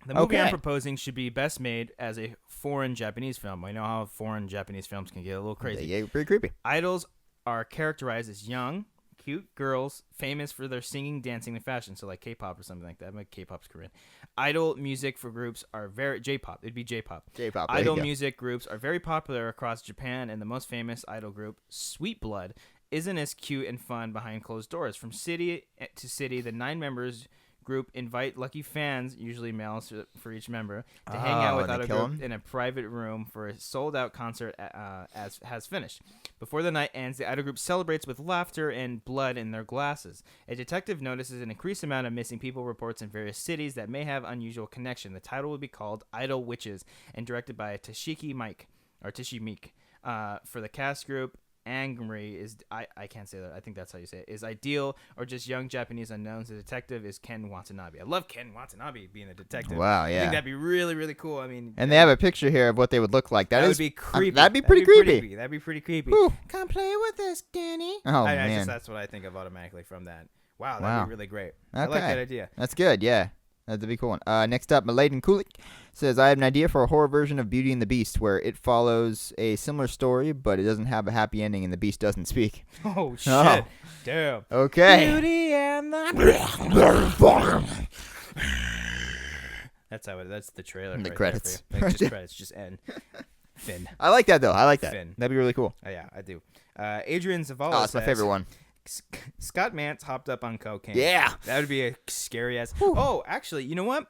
The movie I'm Okay. proposing should be best made as a foreign Japanese film. I know how foreign Japanese films can get a little crazy. Yeah, pretty creepy. Idols are characterized as young, cute girls famous for their singing, dancing, and fashion. So like K-pop or something like that. Like K-pop's Korean. Idol music for groups are very J-pop. It'd be J-pop. J-pop. there Idol you go. music groups are very popular across Japan, and the most famous idol group, Sweet Blood, isn't as cute and fun behind closed doors. From city to city, the 9 members group invite lucky fans, usually males for each member, to hang out with and they Idol kill group 'em? in a private room for a sold-out concert as has finished. Before the night ends, the Idol group celebrates with laughter and blood in their glasses. A detective notices an increased amount of missing people reports in various cities that may have unusual connection. The title will be called Idol Witches and directed by Tashiki Mike. For the cast group, Angry is I can't say that. I think that's how you say it. Is ideal or just young Japanese unknowns. The detective is Ken Watanabe. I love Ken Watanabe being the detective. Wow, I yeah. think that'd be really, really cool. I mean, And they have a picture here of what they would look like. that That would be creepy. That'd be pretty creepy. That'd be pretty creepy. Whew. Come play with us, Danny. Oh, I man. just that's what I think of automatically from that. Wow, that'd Wow. be really great. I like Okay. that idea. That's good, yeah. That'd be a cool one. Next up, Maladen Kulik says, I have an idea for a horror version of Beauty and the Beast where it follows a similar story, but it doesn't have a happy ending and the beast doesn't speak. Oh shit! Oh. Damn. Okay. Beauty and the That's how it. That's the trailer. And the right credits. There for you. Like, just credits. Just end. Finn. I like that, though. I like that. Finn. That'd be really cool. Oh, yeah, I do. Adrian Zavala. Oh, it's my favorite one. Scott Mantz hopped up on cocaine. Yeah. That would be a scary ass. Oh, actually, you know what?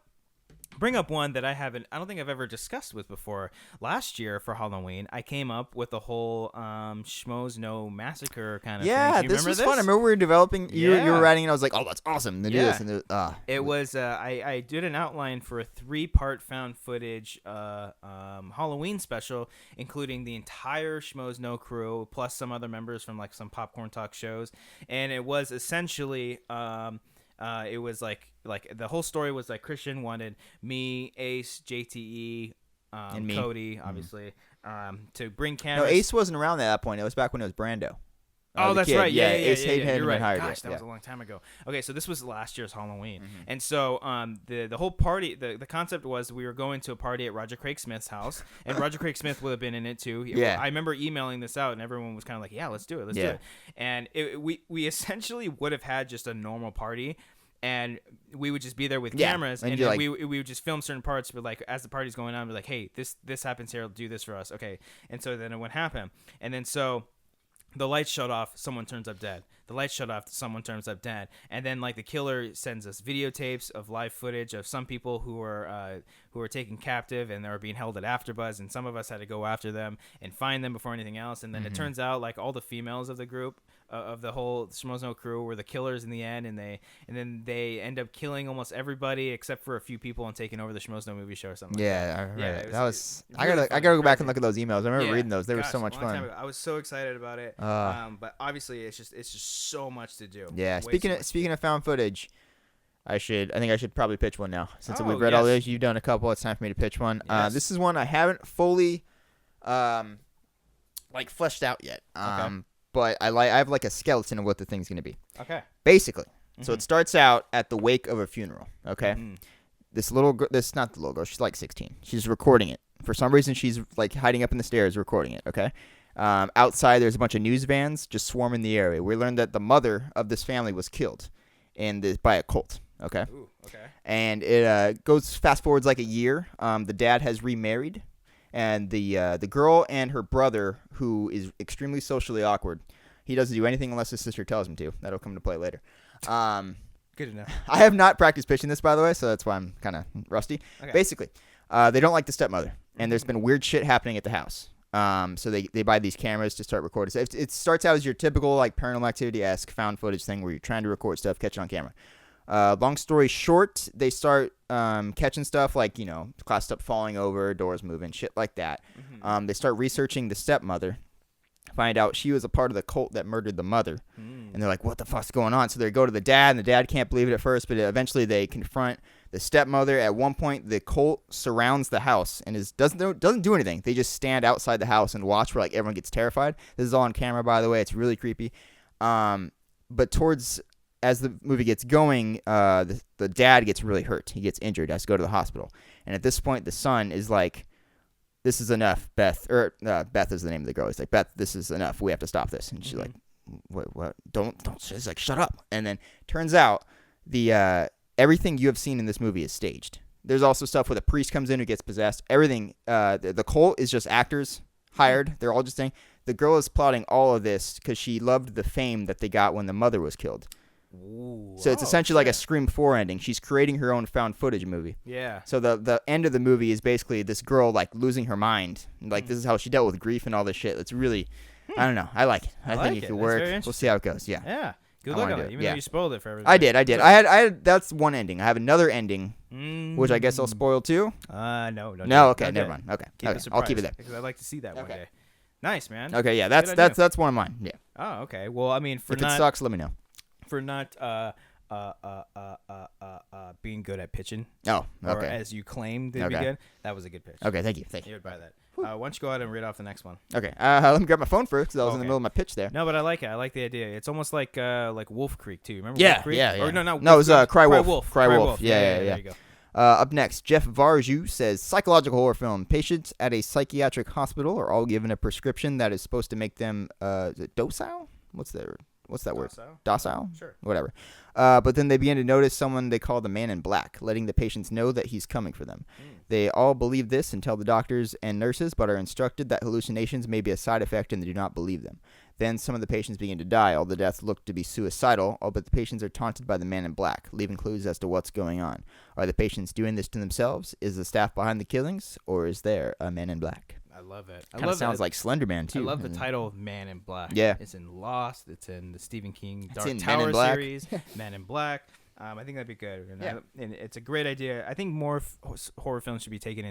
Bring up one that I don't think I've ever discussed with before. Last year for Halloween, I came up with the whole Schmoes No Massacre kind of Yeah, thing. Do you this remember was this? fun. I remember we were developing. You Yeah. were writing, and I was like, "Oh, that's awesome." They do Yeah. this, and It was I did an outline for a 3-part found footage Halloween special, including the entire Schmoes No crew plus some other members from like some Popcorn Talk shows, and it was essentially it was like the whole story was like Christian wanted me, Ace, JTE, And me. Cody, obviously, to bring no, cameras. Ace wasn't around at that point. It was back when it was Brando. Oh, The that's kid. right. Yeah, Ace hadn't You're been right. hired Gosh, yet. that Yeah. was a long time ago. Okay, so this was last year's Halloween, Mm-hmm. and so the whole party, the concept was we were going to a party at Roger Craig Smith's house, and Roger Craig Smith would have been in it too. Yeah. I remember emailing this out, and everyone was kind of like, "Yeah, let's do it, let's do Yeah. it." And we essentially would have had just a normal party. And we would just be there with Yeah, cameras, and and you're then like- we would just film certain parts. But like as the party's going on, we're like, "Hey, this happens here. Do this for us, okay?" And so then it would happen, and then so the lights shut off, someone turns up dead. The lights shut off, someone turns up dead. And then like the killer sends us videotapes of live footage of some people who were taken captive and they were being held at AfterBuzz, and some of us had to go after them and find them before anything else. And then it turns out like all the females of the group of the whole Schmoes crew were the killers in the end, and then they end up killing almost everybody except for a few people and taking over the Schmoes movie show or something. Like that. Yeah, I remember Yeah, that. it That was was. really I gotta fun, go back crazy. and look at those emails. I remember Yeah, reading those. They were gosh, so much a long time fun. ago. I was so excited about it. But obviously it's just so much to do. Yeah. Way too much. Speaking of found footage, I think I should probably pitch one now. Since Oh, we've read all yes. those, you've done a couple. It's time for me to pitch one. Yes. This is one I haven't fully, like fleshed out yet. Okay. But I have like a skeleton of what the thing's gonna be. Okay. Basically, so it starts out at the wake of a funeral. Okay. Mhm. This little girl, this not the little girl. She's like 16. She's recording it. For some reason, she's like hiding up in the stairs recording it. Okay. Outside, there's a bunch of news vans just swarming the area. We learned that the mother of this family was killed, by a cult. Okay. Ooh, okay. And it goes fast forwards like a year. The dad has remarried, and the girl and her brother, who is extremely socially awkward, he doesn't do anything unless his sister tells him to. That'll come into play later. Good enough. I have not practiced pitching this, by the way, so that's why I'm kind of rusty. Okay. Basically, they don't like the stepmother, and there's been weird shit happening at the house. So they buy these cameras to start recording. So it starts out as your typical like Paranormal Activity-esque found footage thing where you're trying to record stuff, catch it on camera. Long story short, they start catching stuff like, glass stuff falling over, doors moving, shit like that. Mm-hmm. They start researching the stepmother, find out she was a part of the cult that murdered the mother. And they're like, what the fuck's going on? So they go to the dad, and the dad can't believe it at first, but eventually they confront the stepmother. At one point, the cult surrounds the house and doesn't do anything. They just stand outside the house and watch where like everyone gets terrified. This is all on camera, by the way. It's really creepy. But as the movie gets going, the dad gets really hurt. He gets injured, has to go to the hospital. And at this point, the son is like, this is enough, Beth. Beth is the name of the girl. He's like, Beth, this is enough. We have to stop this. And she's like, what? Don't. She's like, shut up. And then turns out everything you have seen in this movie is staged. There's also stuff where the priest comes in who gets possessed. Everything, the cult is just actors hired. They're all just saying, the girl is plotting all of this because she loved the fame that they got when the mother was killed. Ooh, So it's essentially like a Scream 4 ending. She's creating her own found footage movie. Yeah. So the end of the movie is basically this girl like losing her mind. Like this is how she dealt with grief and all this shit. It's really, I don't know. I like it. I think it could work. We'll see how it goes. Yeah. Yeah. Good I luck wanna on do it. it. Even Yeah. though you spoiled it for everything. I did. I had that's one ending. I have another ending, which I guess I'll spoil too. No. No. Okay. Never mind. Okay. Keep Okay. it I'll keep it there. because I'd like to see that one Okay. day. Nice, man. Okay. Yeah. Good idea. That's one of mine. Yeah. Oh, okay. Well, I mean, If it sucks, let me know. for not being good at pitching, Oh. or Okay. as you claimed to be Okay. good, that was a good pitch. Okay. Thank you. You would buy that. Why don't you go ahead and read off the next one? Okay. Let me grab my phone first because I was in the Okay. middle of my pitch there. No, but I like it. I like the idea. It's almost like Wolf Creek too. Remember Yeah, Wolf Creek? yeah, yeah. Or no, No, it was Creek. Cry Wolf. Cry Wolf. Yeah. There you go. Up next, Jeff Varju says psychological horror film. Patients at a psychiatric hospital are all given a prescription that is supposed to make them is it docile? What's that word? Docile? Sure. Whatever. But then they begin to notice someone they call the man in black, letting the patients know that he's coming for them. They all believe this and tell the doctors and nurses, but are instructed that hallucinations may be a side effect and they do not believe them. Then some of the patients begin to die. All the deaths look to be suicidal, but the patients are taunted by the man in black, leaving clues as to what's going on. Are the patients doing this to themselves? Is the staff behind the killings? Or is there a man in black? I love it. Kind of sounds like Slender Man, too. I love the title Man in Black. Yeah. It's in Lost. It's in the Stephen King It's Dark in Men Tower in Black. series. Man in Black. I think that'd be good. And, Yeah. and it's a great idea. I think more horror films should be taken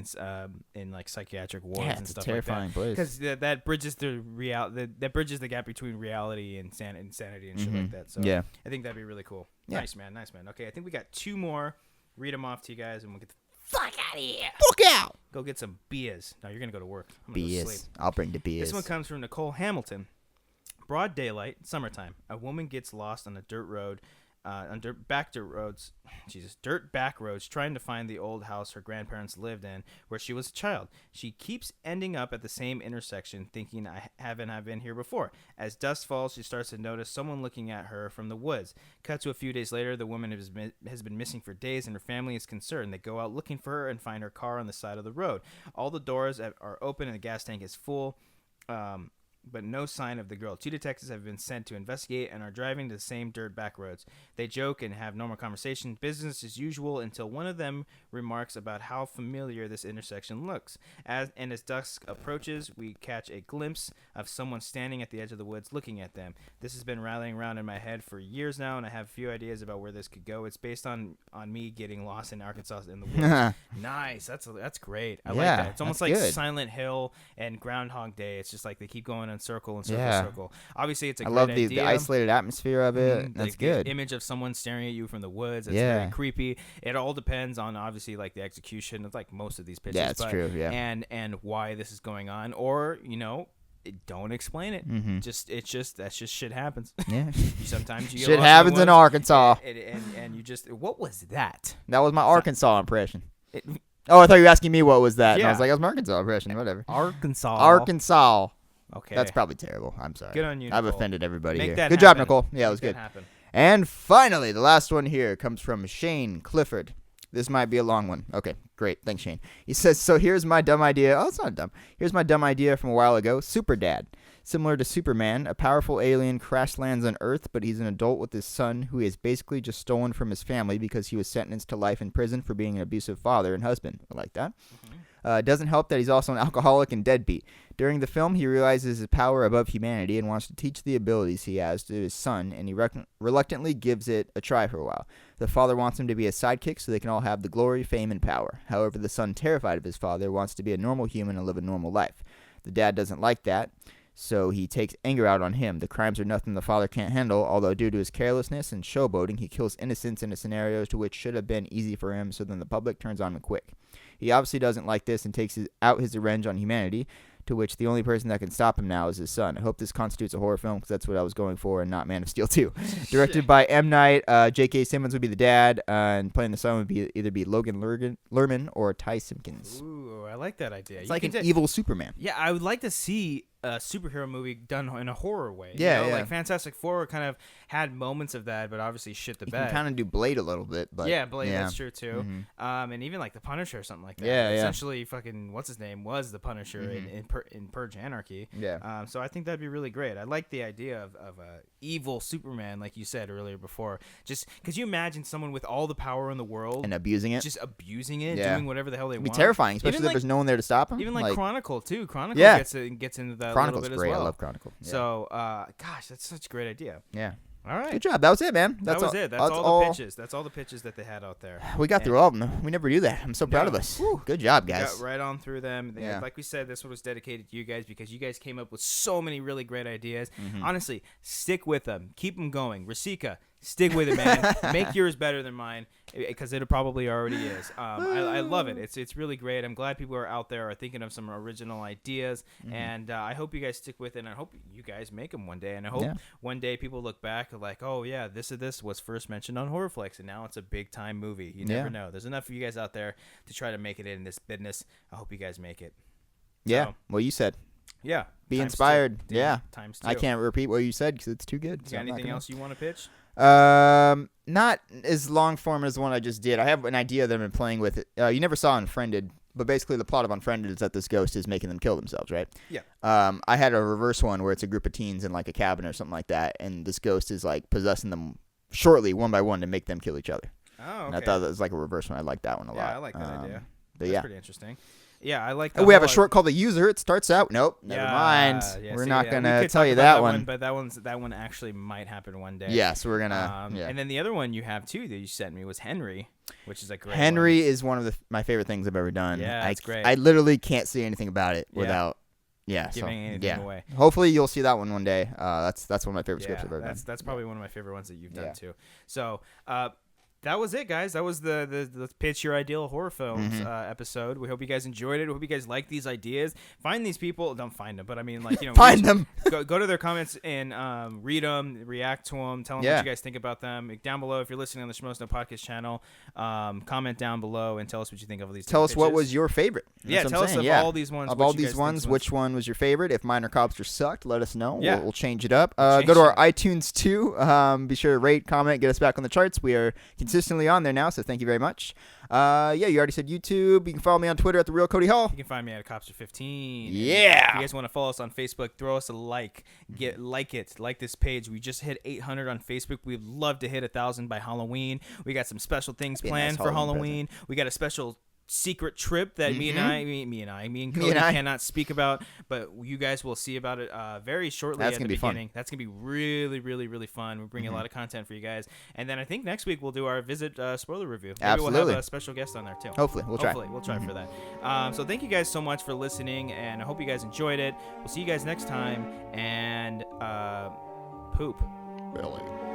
in like psychiatric wards Yeah, and it's a stuff terrifying like place. that. Because that bridges that bridges the gap between reality and insanity and shit like that. So Yeah. I think that'd be really cool. Yeah. Nice man. Okay, I think we got two more. Read them off to you guys, and we'll get the Fuck out of here. Fuck out! go get some beers. No, you're gonna go to work. I'm gonna go sleep. BS. I'll bring the BS. This one comes from Nicole Hamilton. Broad daylight, summertime. A woman gets lost on a dirt road, dirt back roads, trying to find the old house her grandparents lived in, where she was a child. She keeps ending up at the same intersection, thinking, I've been here before. As dusk falls, she starts to notice someone looking at her from the woods. Cut to a few days later, the woman has been missing for days, and her family is concerned. They go out looking for her and find her car on the side of the road. All the doors are open, and the gas tank is full. But no sign of the girl. 2 detectives have been sent to investigate and are driving to the same dirt back roads. They joke and have normal conversation, business as usual, until one of them remarks about how familiar this intersection looks. As dusk approaches, we catch a glimpse of someone standing at the edge of the woods looking at them. This has been rattling around in my head for years now, and I have a few ideas about where this could go. It's based on me getting lost in Arkansas in the woods. Nice. That's great. I like that. It's almost that's like good. Silent Hill and Groundhog Day. It's just like they keep going in circle and circle, Yeah. circle. Obviously, it's a I great love idea. the isolated atmosphere of it. That's The good. image of someone staring at you from the woods. It's Yeah. very creepy. It all depends on obviously like the execution of like most of these pitches. Yeah, it's true. Yeah. And why this is going on, or don't explain it. Mm-hmm. That's just shit happens. Yeah. Sometimes you get Shit lost happens in the woods, Arkansas. and you just what was that? That was my Arkansas impression. Oh, I thought you were asking me what was that. And I Yeah. was like, that was my Arkansas impression. Whatever. Arkansas. Arkansas. Okay. That's probably terrible. I'm sorry. Good on you, I've Nicole. offended everybody Make here. that Good job, happen. Nicole. Yeah, it was Make good. that happen. And finally, the last one here comes from Shane Clifford. This might be a long one. Okay, great. Thanks, Shane. He says, so here's my dumb idea. Oh, it's not dumb. Here's my dumb idea from a while ago. Super Dad. Similar to Superman, a powerful alien crash lands on Earth, but he's an adult with his son who he has basically just stolen from his family because he was sentenced to life in prison for being an abusive father and husband. I like that. It doesn't help that he's also an alcoholic and deadbeat. During the film, he realizes his power above humanity and wants to teach the abilities he has to his son, and he reluctantly gives it a try for a while. The father wants him to be a sidekick so they can all have the glory, fame, and power. However, the son, terrified of his father, wants to be a normal human and live a normal life. The dad doesn't like that, so he takes anger out on him. The crimes are nothing the father can't handle, although due to his carelessness and showboating, he kills innocents in a scenario to which should have been easy for him, so then the public turns on him quick. He obviously doesn't like this and takes out his revenge on humanity, to which the only person that can stop him now is his son. I hope this constitutes a horror film, because that's what I was going for, and not Man of Steel 2. Directed by M. Night, J.K. Simmons would be the dad, and playing the son would be either Logan Lerman or Ty Simpkins. Ooh, I like that idea. It's like an evil Superman. Yeah, I would like to see a superhero movie done in a horror way. Yeah, yeah. Like Fantastic Four kind of had moments of that, but obviously shit the You bed. can kind of do Blade a little bit, but yeah, Blade, that's true too. Mhm. And even like the Punisher or something like that. Yeah, yeah. Essentially, fucking what's his name was the Punisher in Purge Anarchy. Yeah. So I think that'd be really great. I like the idea of a evil Superman, like you said earlier before. Just because you imagine someone with all the power in the world And abusing it. just abusing it, Yeah. doing whatever the hell they It'd be want. terrifying, especially Even if there's no one there to stop him. Even like Chronicle too. Chronicle Yeah. gets into that Chronicle's a little bit great. as well. I love Chronicle. Yeah. So, gosh, that's such a great idea. Yeah. All right. Good job. That was it, man. That was it. That's all the pitches. That's all the pitches that they had out there. We got through all of them. We never do that. I'm so proud of us. Good job, We guys. got right on through them. Yeah. Like we said, this one was dedicated to you guys because you guys came up with so many really great ideas. Honestly, stick with them. Keep them going. Rasika, stick with it, man. Make yours better than mine because it probably already is. I love it. It's really great. I'm glad people are out there are thinking of some original ideas, and I hope you guys stick with it. And I hope you guys make them one day. And I hope one day people look back like, oh yeah, this was first mentioned on HorrorFlix, and now it's a big time movie. You never know. There's enough of you guys out there to try to make it in this business. I hope you guys make it. Yeah. So, Well, you said. yeah. Be times inspired. two. Yeah. Times two. I can't repeat what you said because it's too good. You got anything else you want to pitch? Not as long form as the one I just did. I have an idea that I've been playing with. You never saw Unfriended, but basically the plot of Unfriended is that this ghost is making them kill themselves, right? Yeah. I had a reverse one where it's a group of teens in like a cabin or something like that, and this ghost is like possessing them shortly, one by one, to make them kill each other. Oh, okay. And I thought that was like a reverse one. I like that one a lot. Yeah, I like that idea. But That's yeah. pretty interesting. Yeah, I like. We have a short called The User. It starts out. Nope, never mind. Yeah, we're see, not we gonna could tell talk you about that one. But that one actually might happen one day. Yeah, so we're gonna. Yeah. And then the other one you have too that you sent me was Henry, which is a great. Henry one. is one of my favorite things I've ever done. Yeah, it's great. I literally can't say anything about it Yeah. without. Yeah, Giving anything away. Hopefully you'll see that one day. That's one of my favorite scripts I've ever done. That's probably one of my favorite ones that you've done too. So that was it, guys. That was the Pitch Your Ideal Horror Films episode. We hope you guys enjoyed it. We hope you guys like these ideas. Find these people. Don't find them, but I mean, like, you know, Find them. Go to their comments and read them, react to them, tell them what you guys think about them. Down below, if you're listening on the Schmoes No Podcast channel, comment down below and tell us what you think of all these. Tell us what pitches. was your favorite. Yeah, That's tell what us I'm of saying. all these ones. Of which all you these guys ones, think which one was your favorite? If mine or Cobbster sucked, let us know. Yeah. We'll change it up. Change Go to our it. iTunes too. Be sure to rate, comment, get us back on the charts. We are consistently on there now, so thank you very much. You already said YouTube. You can follow me on Twitter at The Real Cody Hall. You can find me at Cobbster15. Yeah. If you guys want to follow us on Facebook, throw us a like. Like this page. We just hit 800 on Facebook. We'd love to hit 1,000 by Halloween. We got some special things Be a planned nice for Halloween Halloween. We got a special secret trip that me and Cody cannot speak about, but you guys will see about it very shortly. That's at the gonna be fun. beginning. That's gonna be really, really, really fun. We're bringing a lot of content for you guys, and then I think next week we'll do our visit spoiler review. Maybe Absolutely. we'll have a special guest on there too. Hopefully, we'll try. We'll try for that. So thank you guys so much for listening, and I hope you guys enjoyed it. We'll see you guys next time, and poop. Really.